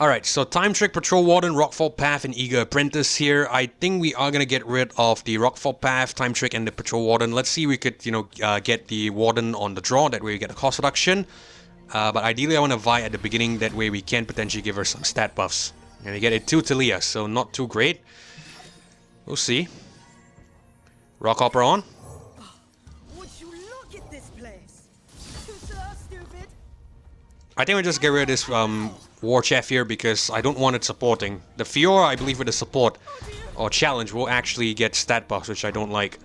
Alright, so Time Trick, Patrol Warden, Rockfall Path, and Eager Apprentice here. I think we are going to get rid of the Rockfall Path, Time Trick, and the Patrol Warden. Let's see if we could, get the Warden on the draw. That way we get a cost reduction. But ideally I want to Vi at the beginning. That way we can potentially give her some stat buffs. And we get a 2 Talia, so not too great. We'll see. Rock Hopper on. Would you look at this place? So stupid. I think we'll just get rid of this War Chef here because I don't want it supporting. The Fiora, I believe with the support or challenge will actually get stat buffs, which I don't like.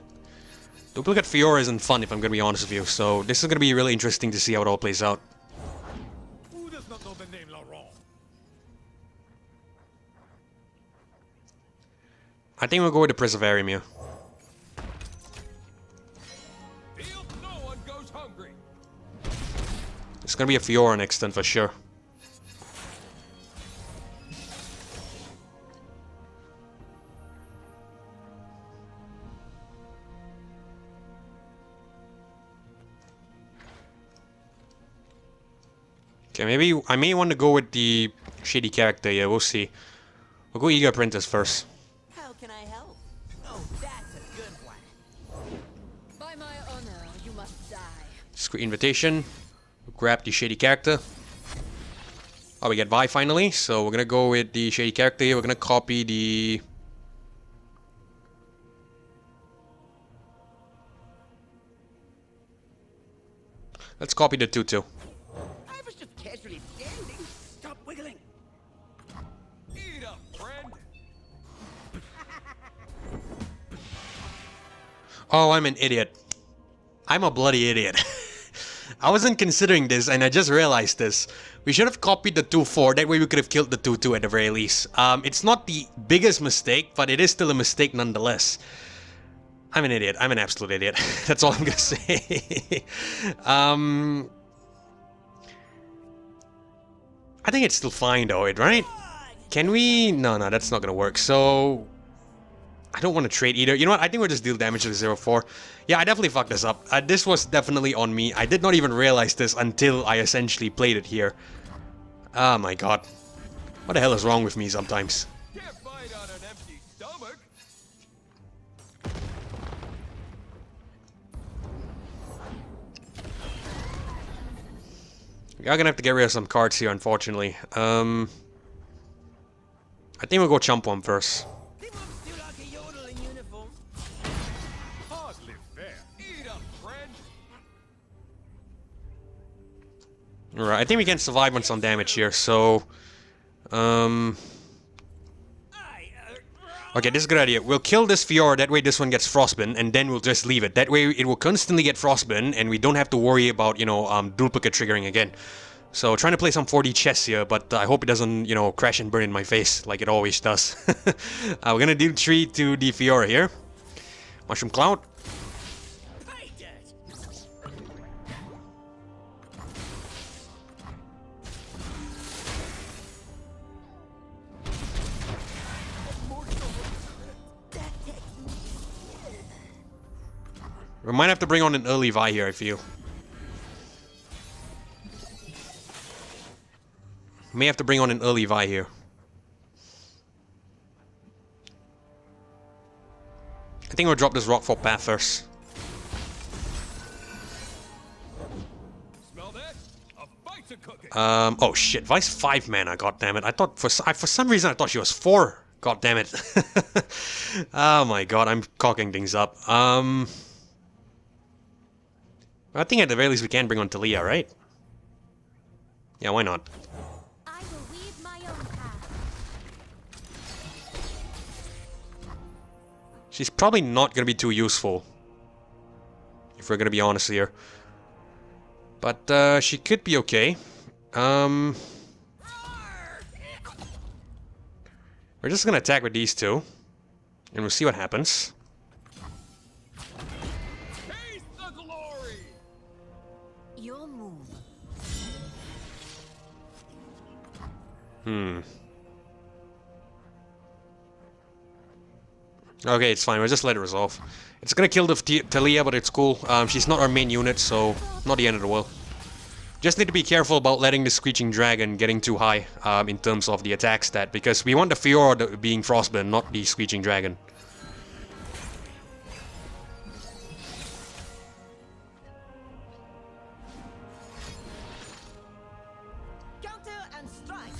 Duplicate Fiora isn't fun if I'm going to be honest with you, so this is going to be really interesting to see how it all plays out. Who does not know the name Laurent? I think we'll go with the Preservarium here. Feel no one goes hungry. It's going to be a Fiora next turn for sure. Okay, maybe I may want to go with the shady character, yeah, we'll see. We'll go Eager Apprentice first. How can I help? Oh, that's a good one. By my honor, you must die. Discreet Invitation. We'll grab the shady character. Oh, we get Vi finally, so we're gonna go with the shady character here. We're gonna copy the... Let's copy the 2-2. I was just casually standing. Stop wiggling. Eat up, friend. Oh, I'm an idiot. I'm a bloody idiot. I wasn't considering this and I just realized this. We should have copied the 2-4, that way we could have killed the 2-2 at the very least. It's not the biggest mistake, but it is still a mistake nonetheless. I'm an idiot. I'm an absolute idiot. That's all I'm gonna say. I think it's still fine though, right? Can we? No, that's not gonna work. So I don't want to trade either. You know what? I think we'll just deal damage to the 0-4. Yeah, I definitely fucked this up. This was definitely on me. I did not even realize this until I essentially played it here. Oh my god. What the hell is wrong with me sometimes? Can't fight on an empty stomach. We are gonna have to get rid of some cards here, unfortunately. I think we'll go chump one first. They won't do like a yodel in uniform. Hardly fair. Eat up, friend. Alright, I think we can survive on some damage here, so... Okay, this is a good idea. We'll kill this Fiora, that way this one gets frostbitten, and then we'll just leave it. That way it will constantly get frostbitten, and we don't have to worry about, you know, duplicate triggering again. So, trying to play some 4D chess here, but I hope it doesn't, you know, crash and burn in my face, like it always does. We're gonna deal 3 to the Fiora here. Mushroom Cloud. Pay dirt. We might have to bring on an early Vi here, I feel. May have to bring on an early Vi here. I think we'll drop this Rockfall Path first. Smell that? A bite's a cooking. Oh shit, Vi's 5 mana, goddammit. I thought, for some reason I thought she was 4. Goddammit. Oh my god, I'm cocking things up. I think at the very least we can bring on Talia, right? Yeah, why not? I will weave my own path. She's probably not gonna be too useful, if we're gonna be honest here. But she could be okay. We're just gonna attack with these two, and we'll see what happens. Taste the glory. Your move. Okay, it's fine. We'll just let it resolve. It's gonna kill the Talia, but it's cool. She's not our main unit, so not the end of the world. Just need to be careful about letting the Screeching Dragon getting too high in terms of the attack stat, because we want the Fiora being Frostburn, not the Screeching Dragon. Counter and strike.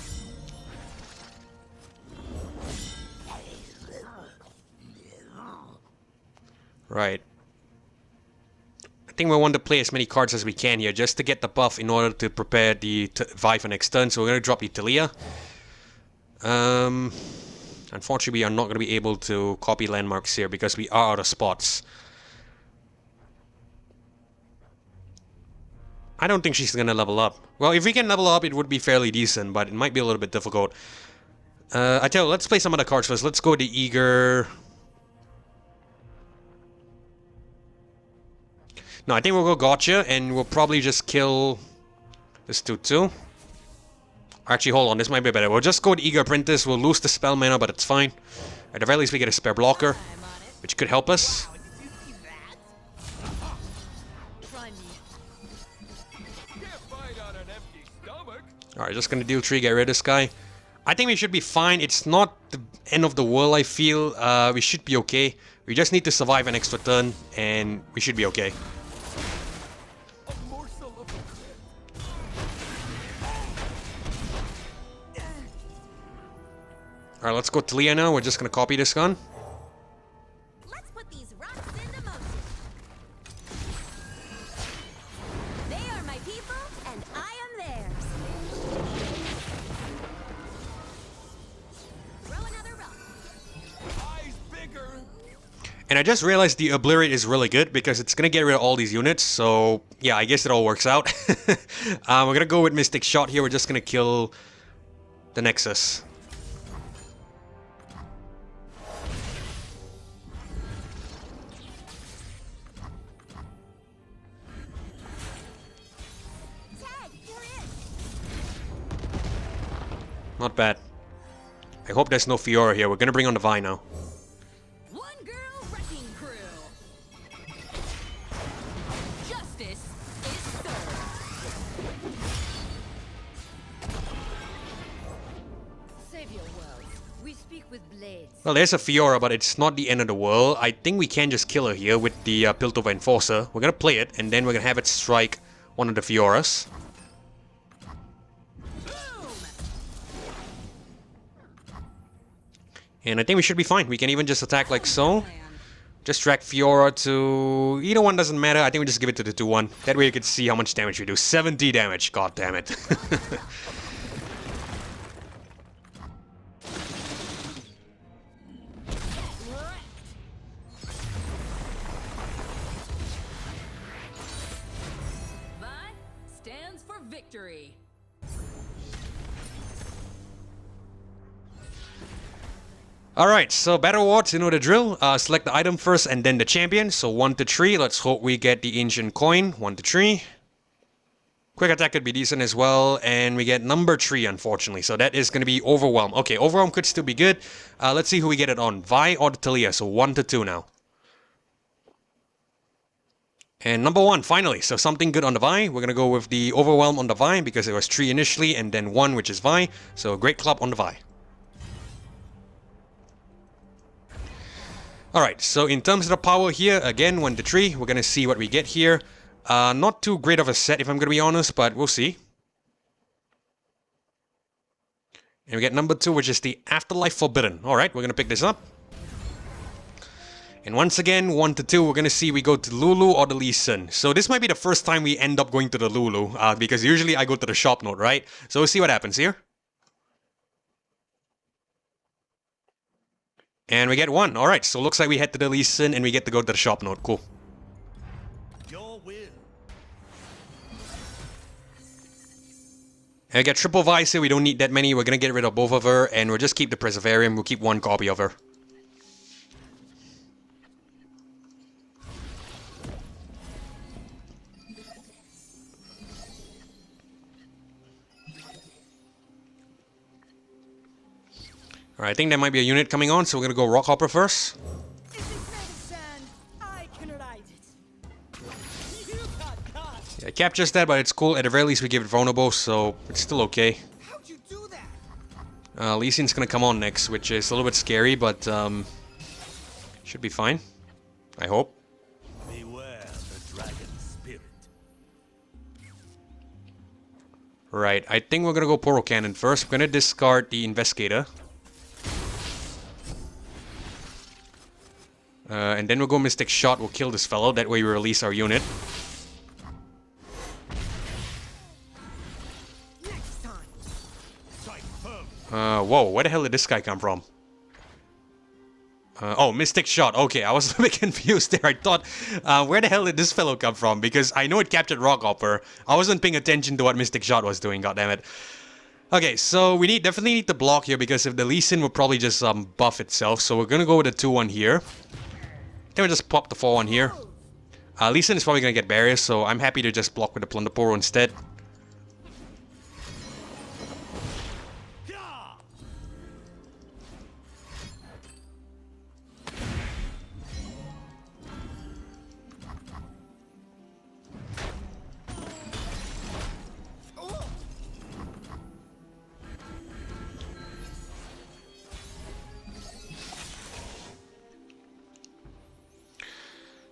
Right. I think we want to play as many cards as we can here, just to get the buff in order to prepare the Vi for next turn. So we're going to drop the Talia. Unfortunately, we are not going to be able to copy landmarks here because we are out of spots. I don't think she's going to level up. Well, if we can level up, it would be fairly decent, but it might be a little bit difficult. I tell you, let's play some other cards first. Let's go the Eager. No, I think we'll go Gotcha, and we'll probably just kill this 2-2. Actually, hold on, this might be better. We'll just go with Eager Apprentice. We'll lose the spell mana, but it's fine. At the very least, we get a spare blocker, which could help us. Did you see that? Try me. Can't fight on an empty stomach. Alright, just gonna deal 3, get rid of this guy. I think we should be fine. It's not the end of the world, I feel. We should be okay. We just need to survive an extra turn, and we should be okay. A morsel of a crit. Alright, let's go to Talia now. We're just gonna copy this gun. Let's put these rocks into motion. They are my people, and I am theirs. Throw another rock. Eyes bigger. And I just realized the Obliterate is really good because it's gonna get rid of all these units, so yeah, I guess it all works out. We're gonna go with Mystic Shot here. We're just gonna kill the Nexus. Not bad. I hope there's no Fiora here. We're gonna bring on the Vi now. One girl wrecking crew. Justice is served. Save your world. We speak with blades. Well, there's a Fiora, but it's not the end of the world. I think we can just kill her here with the Piltover Enforcer. We're gonna play it, and then we're gonna have it strike one of the Fioras. And I think we should be fine. We can even just attack like so. Just drag Fiora to... Either one doesn't matter. I think we just give it to the 2-1. That way you can see how much damage we do. 70 damage. God damn it. Vi stands for victory. Alright, so Battle Awards, you know the drill. Select the item first and then the champion. So 1 to 3. Let's hope we get the ancient coin. 1 to 3. Quick attack could be decent as well. And we get number 3, unfortunately. So that is going to be Overwhelm. Okay, Overwhelm could still be good. Let's see who we get it on. Vi or the Talia. So 1 to 2 now. And number 1, finally. So something good on the Vi. We're going to go with the Overwhelm on the Vi because it was 3 initially and then 1, which is Vi. So great club on the Vi. Alright, so in terms of the power here, again, 1 to 3, we're gonna see what we get here. Not too great of a set if I'm gonna be honest, but we'll see. And we get number 2, which is the Afterlife Forbidden. Alright, we're gonna pick this up. And once again, 1 to 2, we're gonna see we go to Lulu or the Lee Sin. So this might be the first time we end up going to the Lulu, because usually I go to the shop node, right? So we'll see what happens here. And we get 1. Alright, so looks like we head to the Lee Sin and we get to go to the shop node. Cool. Your will. And we get triple Vice here. We don't need that many. We're gonna get rid of both of her and we'll just keep the Preservarium. We'll keep 1 copy of her. Alright, I think there might be a unit coming on, so we're gonna go Rockhopper first. If it's made of sand, I can ride it. You got caught. Yeah, it captures that, but it's cool. At the very least, we give it vulnerable, so it's still okay. How'd you do that? Lee Sin's gonna come on next, which is a little bit scary, but should be fine. I hope. Beware the dragon spirit. Right, I think we're gonna go Poro Cannon first. We're gonna discard the Investigator. And then we'll go Mystic Shot. We'll kill this fellow. That way we release our unit. Next time. Sight firm. Whoa, where the hell did this guy come from? Oh, Mystic Shot. Okay, I was a bit confused there. I thought, where the hell did this fellow come from? Because I know it captured Rockhopper. I wasn't paying attention to what Mystic Shot was doing, goddammit. Okay, so we definitely need to block here because if the Lee Sin will probably just buff itself. So we're gonna go with the 2-1 here. Then we just pop the 4-1 here. Lee Sin is probably gonna get barriers, so I'm happy to just block with the Plunder Poro instead.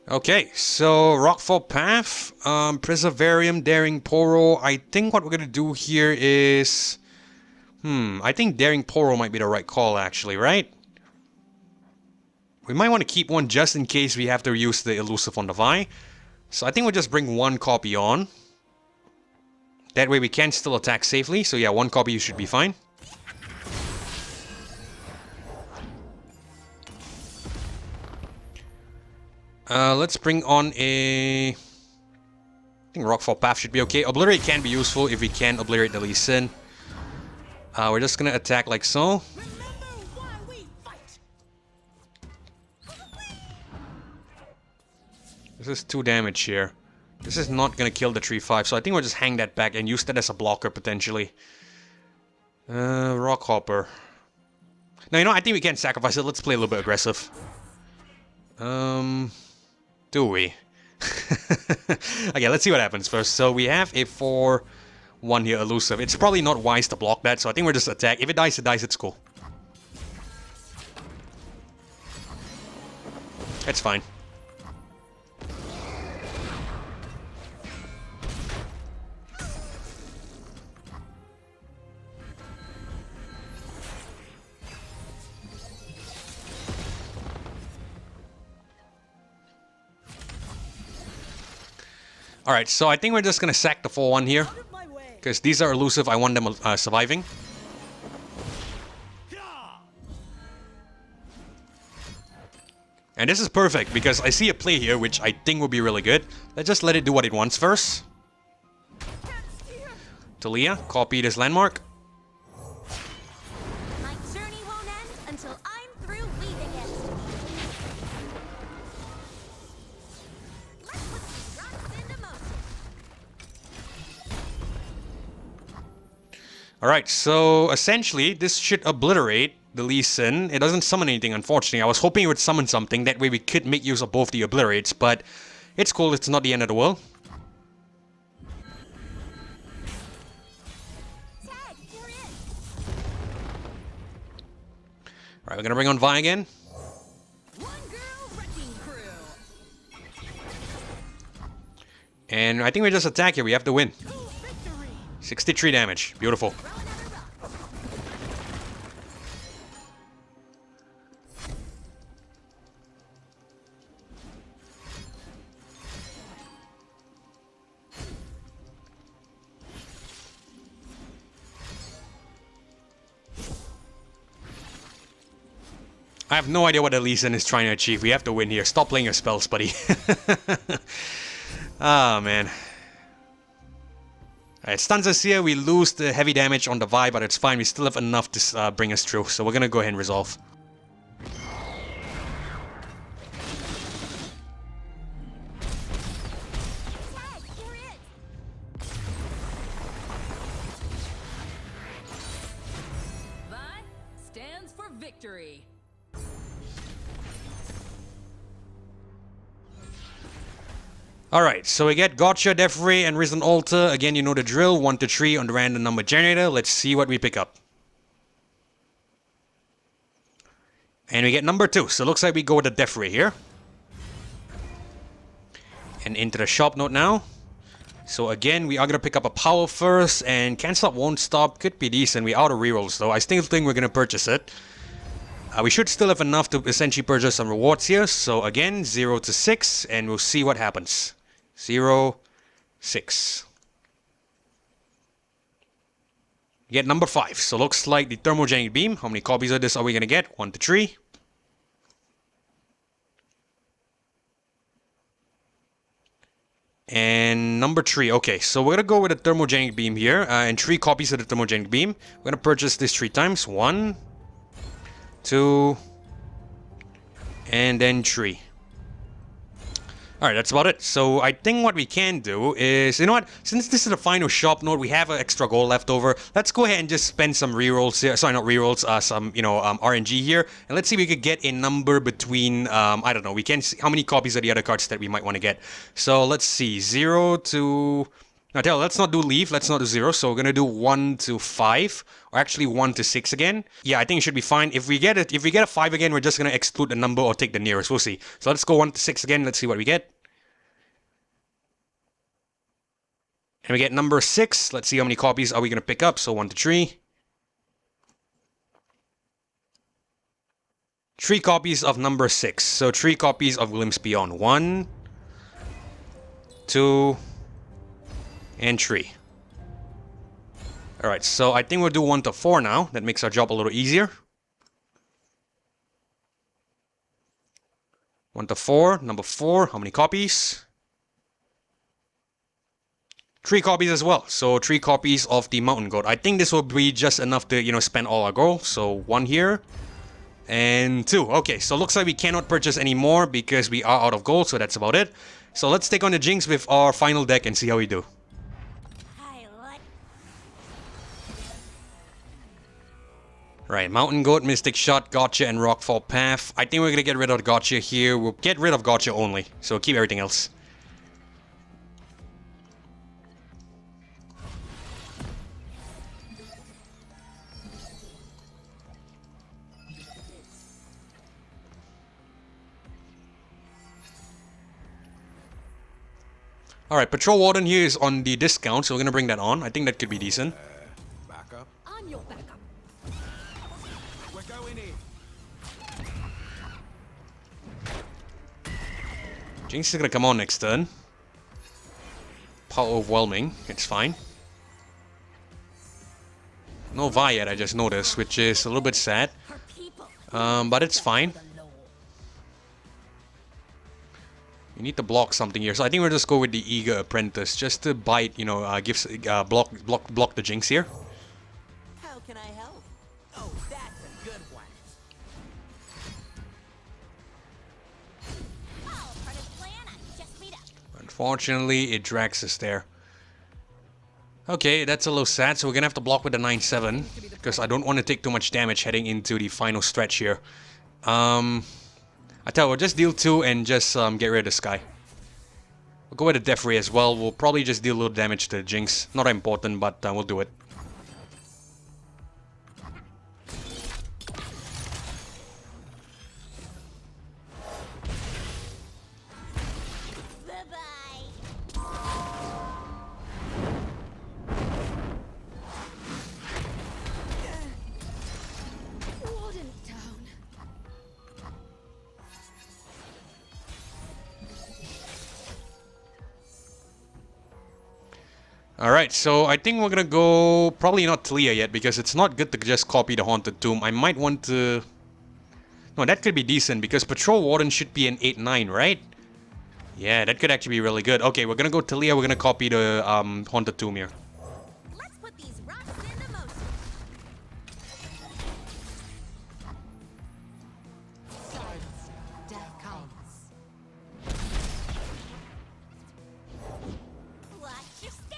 Okay, so Rockfall Path, Preservarium, Daring Poro. I think what we're gonna do here is... I think Daring Poro might be the right call actually, right? We might want to keep 1 just in case we have to use the Elusive on the Vi. So I think we'll just bring 1 copy on. That way we can still attack safely, so yeah, 1 copy should be fine. Let's bring on a... I think Rockfall Path should be okay. Obliterate can be useful if we can obliterate the Lee Sin. We're just gonna attack like so. Remember why we fight. This is 2 damage here. This is not gonna kill the 3-5, so I think we'll just hang that back and use that as a blocker potentially. Rock Hopper. No, you know, I think we can sacrifice it. Let's play a little bit aggressive. Do we? Okay, let's see what happens first. So we have a 4-1 here, elusive. It's probably not wise to block that, so I think we're just attack. If it dies, it's cool. It's fine. Alright, so I think we're just gonna sack the 4-1 here. Because these are elusive, I want them surviving. And this is perfect, because I see a play here, which I think will be really good. Let's just let it do what it wants first. Talia, copy this landmark. My journey won't end until I'm through weaving it. Let's put these rocks into motion. Alright, so essentially, this should obliterate the Lee Sin. It doesn't summon anything, unfortunately. I was hoping it would summon something, that way we could make use of both the obliterates, but it's cool, it's not the end of the world. Alright, we're gonna bring on Vi again. And I think we just attack here, we have to win. 63 damage, beautiful. I have no idea what the Lee Sin is trying to achieve. We have to win here. Stop playing your spells, buddy. Ah, man. Alright, stuns us here. We lose the heavy damage on the Vi, but it's fine. We still have enough to bring us through. So we're gonna go ahead and resolve. Stands for victory. Alright, so we get Gotcha, Death Ray, and Risen Altar. Again, you know the drill. 1 to 3 on the random number generator. Let's see what we pick up. And we get number 2. So it looks like we go with the Death Ray here. And into the shop note now. So again, we are going to pick up a power first. And Can't Stop, Won't Stop. Could be decent. We're out of rerolls though. I still think we're going to purchase it. We should still have enough to essentially purchase some rewards here. So again, 0 to 6. And we'll see what happens. 0, 6. Get number 5. So looks like the Thermogenic Beam. How many copies of this are we going to get? 1 to 3. And number 3. Okay, so we're going to go with the Thermogenic Beam here. And 3 copies of the Thermogenic Beam. We're going to purchase this 3 times. 1, 2, and then 3. Alright, that's about it. So I think what we can do is, you know what? Since this is the final shop node, we have an extra gold left over. Let's go ahead and just spend some rerolls here. Sorry, not rerolls, some, RNG here. And let's see if we could get a number between, I don't know, we can see how many copies of the other cards that we might want to get. So let's see, 0 to... Now tell, let's not do leave, let's not do 0, so we're gonna do 1 to 5, or actually 1 to 6 again. Yeah, I think it should be fine. If we get a 5 again, we're just gonna exclude the number or take the nearest, we'll see. So let's go 1 to 6 again, let's see what we get. And we get number 6, let's see how many copies are we gonna pick up, so 1 to 3. 3 copies of number 6, so 3 copies of Glimpse Beyond. 1, 2, and 3. Alright, so I think we'll do 1 to 4 now. That makes our job a little easier. 1 to 4, number 4, how many copies? 3 copies as well, so 3 copies of the Mountain Goat. I think this will be just enough to, spend all our gold. So 1 here, and 2. Okay, so looks like we cannot purchase any more because we are out of gold, so that's about it. So let's take on the Jinx with our final deck and see how we do. Right, Mountain Goat, Mystic Shot, Gotcha, and Rockfall Path. I think we're gonna get rid of Gotcha here. We'll get rid of Gotcha only, so keep everything else. Alright, Patrol Warden here is on the discount, so we're gonna bring that on. I think that could be decent. Backup. I'm your backup. We're going in. Jinx is gonna come on next turn. Power overwhelming, it's fine. No Vi yet, I just noticed, which is a little bit sad. Her people. But it's fine. The law. You need to block something here, so I think we'll just go with the Eager Apprentice, just to bite, you know, block the Jinx here. How can I help? Oh, that's a good one. Oh, part of the plan, I just made up. Unfortunately, it drags us there. Okay, that's a little sad, so we're gonna have to block with the 9-7, because I don't want to take too much damage heading into the final stretch here. I tell you, we'll just deal 2 and just get rid of this guy. We'll go with the Death Ray as well. We'll probably just deal a little damage to the Jinx. Not important, but we'll do it. Bye-bye. Warden down. Alright, so I think we're gonna go... Probably not Talia yet, because it's not good to just copy the Haunted Tomb. I might want to... No, that could be decent, because Patrol Warden should be an 8-9, right? Yeah, that could actually be really good. Okay, we're gonna go Talia, we're gonna copy the Haunted Tomb here. Let's put these rocks into motion. Silence. Death comes. Watch your step.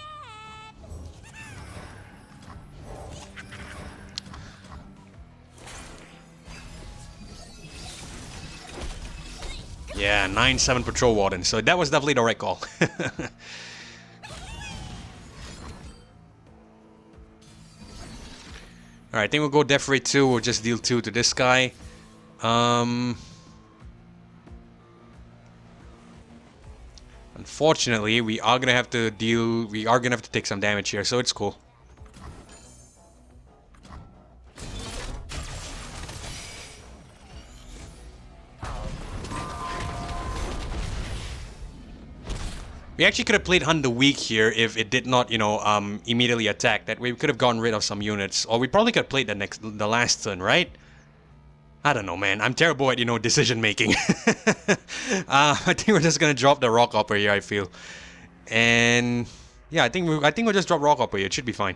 Yeah, 9-7 Patrol Warden, so that was definitely the right call. Alright, I think we'll go Death Ray 2, we'll just deal 2 to this guy. Unfortunately, we are gonna have to take some damage here, so it's cool. We actually could have played Hunt the Weak here if it did not, you know, immediately attack. That way we could have gotten rid of some units. Or we probably could have played the last turn, right? I don't know, man. I'm terrible at, you know, decision making. I think we're just gonna drop the Rock Hopper here, I feel. And yeah, I think we'll just drop Rock Hopper here. It should be fine.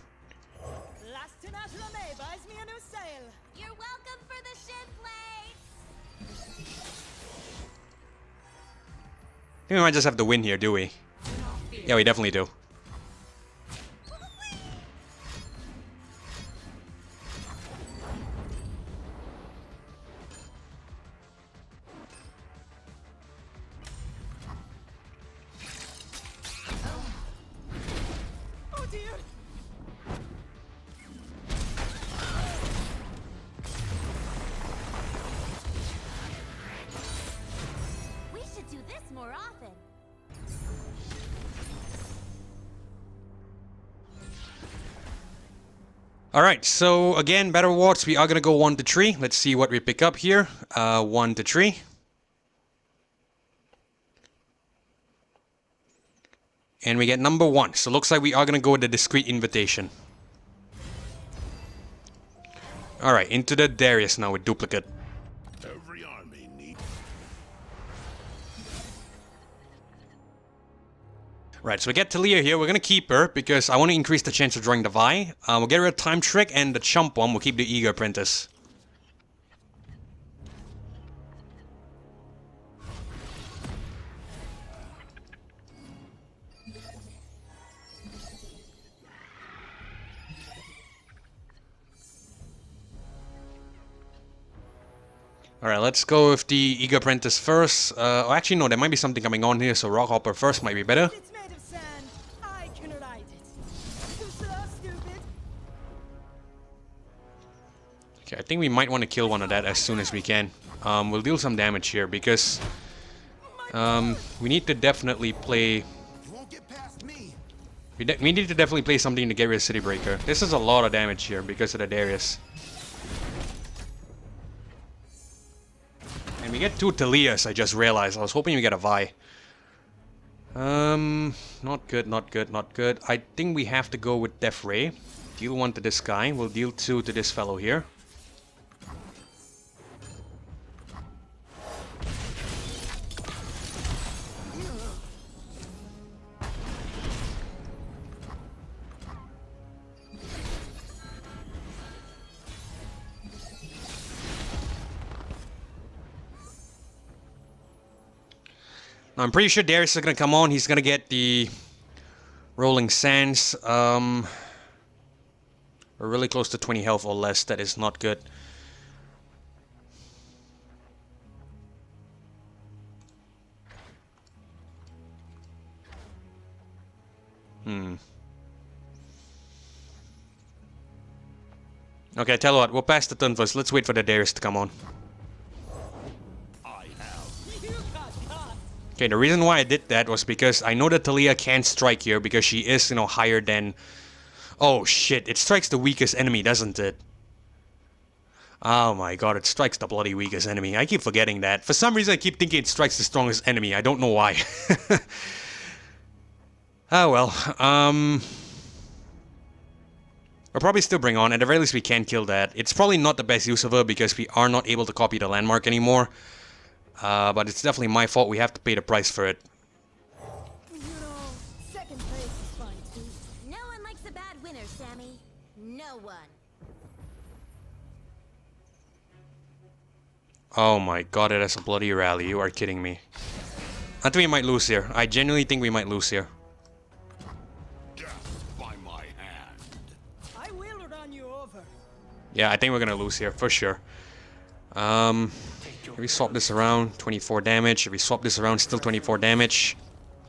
Last to not Rome buys me a new sail. You're welcome for the shin blades. I think we might just have to win here, do we? Yeah, we definitely do. Oh dear. We should do this more often. Alright, so again, Battle Rewards, we are gonna go 1 to 3. Let's see what we pick up here. 1 to 3. And we get number 1. So looks like we are gonna go with the Discreet Invitation. Alright, into the Darius now with Duplicate. Every army needs. Right, so we get Talia here. We're gonna keep her because I want to increase the chance of drawing the Vi. We'll get rid of Time Trick and the Chump one. We'll keep the Eager Apprentice. Alright, let's go with the Eager Apprentice first. Oh, actually, no, there might be something coming on here, so Rockhopper first might be better. It's made of sand. I can ride it. Too slow, stupid. Okay, I think we might want to kill one of that as soon as we can. We'll deal some damage here because we need to definitely play. We need to definitely play something to get rid of City Breaker. This is a lot of damage here because of the Darius. And we get 2 Talias, I just realized. I was hoping we get a Vi. Not good, not good, not good. I think we have to go with Death Ray. Deal 1 to this guy. We'll deal 2 to this fellow here. Now, I'm pretty sure Darius is going to come on. He's going to get the Rolling Sands. We're really close to 20 health or less. That is not good. Okay, tell you what. We'll pass the turn first. Let's wait for the Darius to come on. Okay, the reason why I did that was because I know that Talia can't strike here because she is, you know, higher than... Oh shit, it strikes the weakest enemy, doesn't it? Oh my god, it strikes the bloody weakest enemy. I keep forgetting that. For some reason I keep thinking it strikes the strongest enemy. I don't know why. Oh well, we'll probably still bring on. At the very least we can kill that. It's probably not the best use of her because we are not able to copy the landmark anymore. But it's definitely my fault. We have to pay the price for it. You know, second place is fine too. No one likes a bad winner, Sammy. No one. Oh my god, it is a bloody rally. You are kidding me. I think we might lose here. I genuinely think we might lose here. By my hand. I will run you over. Yeah, I think we're gonna lose here, for sure. If we swap this around, 24 damage. If we swap this around, still 24 damage.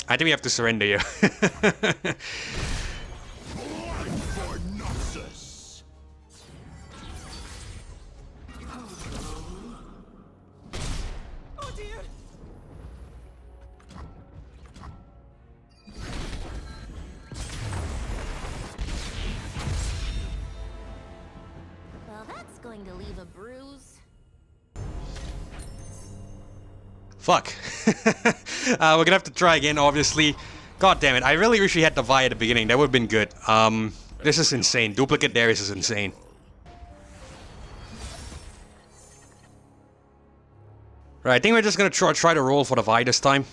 I think we have to surrender here. For Nexus. Oh dear. Well, that's going to leave a bruise. Fuck. We're gonna have to try again, obviously. God damn it, I really wish we had the Vi at the beginning. That would have been good. This is insane. Duplicate Darius is insane. Right, I think we're just gonna try to roll for the Vi this time.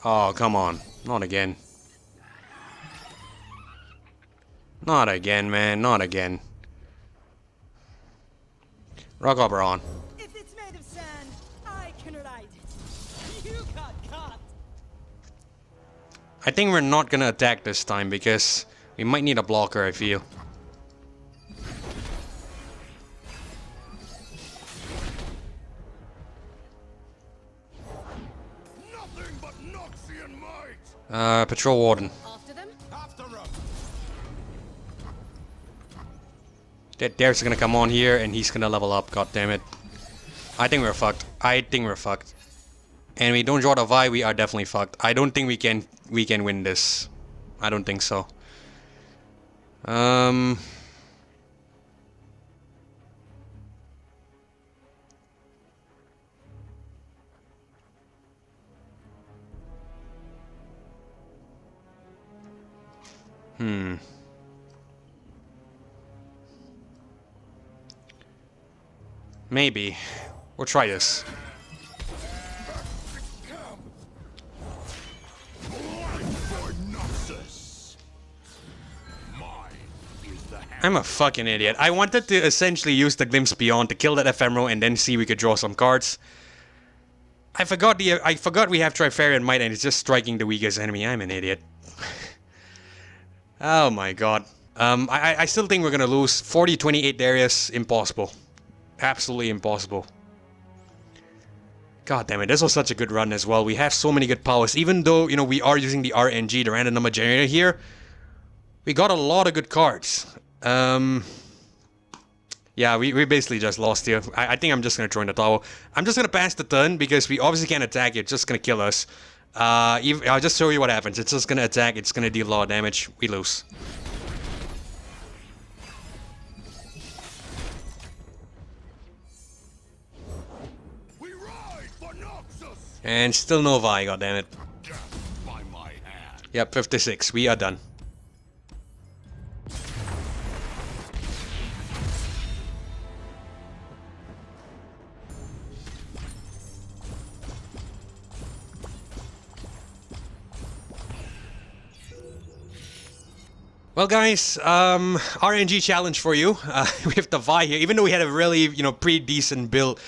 Oh, come on. Not again. Not again, man. Not again. Rockhopper on. If it's made of sand, I can ride it. You got caught. I think we're not gonna attack this time because we might need a blocker, I feel. Nothing but Noxian might. Patrol Warden. After them? After him. Darius is gonna come on here and he's gonna level up, god damn it. I think we're fucked. I think we're fucked. And we don't draw the Vi, we are definitely fucked. I don't think we can win this. I don't think so. Maybe. We'll try this. For Nexus. Mine is the hand. I'm a fucking idiot. I wanted to essentially use the Glimpse Beyond to kill that Ephemeral and then see we could draw some cards. I forgot we have Trifarian Might and it's just striking the weakest enemy. I'm an idiot. Oh my god. I still think we're gonna lose. 40-28 Darius, impossible. Absolutely impossible. God damn it, this was such a good run as well. We have so many good powers. Even though, you know, we are using the RNG, the random number generator here, we got a lot of good cards. Yeah, we basically just lost here. I think I'm just gonna throw in the towel. I'm just gonna pass the turn because we obviously can't attack it. It's just gonna kill us. I'll just show you what happens. It's just gonna attack. It's gonna deal a lot of damage. We lose. We ride for Nexus! And still no Vi, goddammit. Death by my hand. Yep, 56. We are done. Well, guys, RNG challenge for you. We have the Vi here. Even though we had a really, you know, pretty decent build,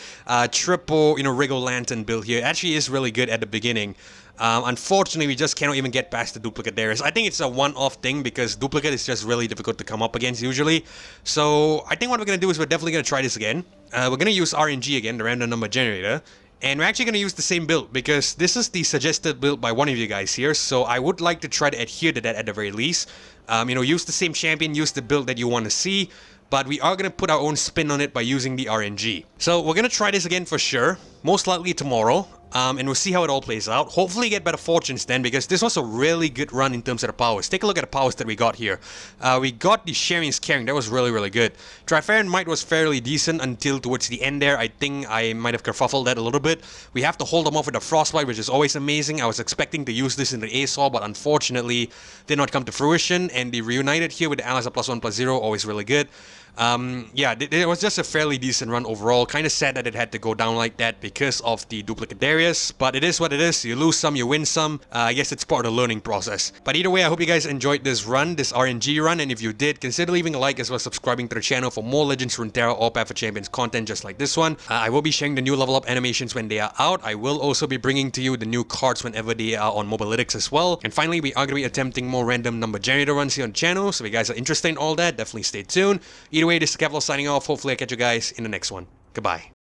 triple, you know, Wriggle Lantern build here. It actually is really good at the beginning. Unfortunately, we just cannot even get past the duplicate Darius. I think it's a one-off thing because duplicate is just really difficult to come up against usually. So I think what we're going to do is we're definitely going to try this again. We're going to use RNG again, the random number generator. And we're actually going to use the same build because this is the suggested build by one of you guys here. So I would like to try to adhere to that at the very least. You know, use the same champion, use the build that you want to see. But we are going to put our own spin on it by using the RNG. So we're going to try this again for sure. Most likely tomorrow. And we'll see how it all plays out. Hopefully get better fortunes then, because this was a really good run in terms of the powers. Take a look at the powers that we got here. We got the Sharing's Caring. That was really, really good. Trifarron Might was fairly decent until towards the end there. I think I might have kerfuffled that a little bit. We have to hold them off with the Frostbite, which is always amazing. I was expecting to use this in the ASOL, but unfortunately did not come to fruition. And the Reunited here with the allies of +1/+0, always really good. Yeah, it was just a fairly decent run overall. Kind of sad that it had to go down like that because of the duplicate Darius, but it is what it is. You lose some, you win some. I guess it's part of the learning process. But either way, I hope you guys enjoyed this run, this RNG run, and if you did, consider leaving a like as well as subscribing to the channel for more Legends of Runeterra or Path of Champions content just like this one. I will be sharing the new level up animations when they are out. I will also be bringing to you the new cards whenever they are on Mobalytics as well. And finally, we are going to be attempting more random number generator runs here on the channel, so if you guys are interested in all that, definitely stay tuned. Either way, this is Kevlar signing off. Hopefully I catch you guys in the next one. Goodbye.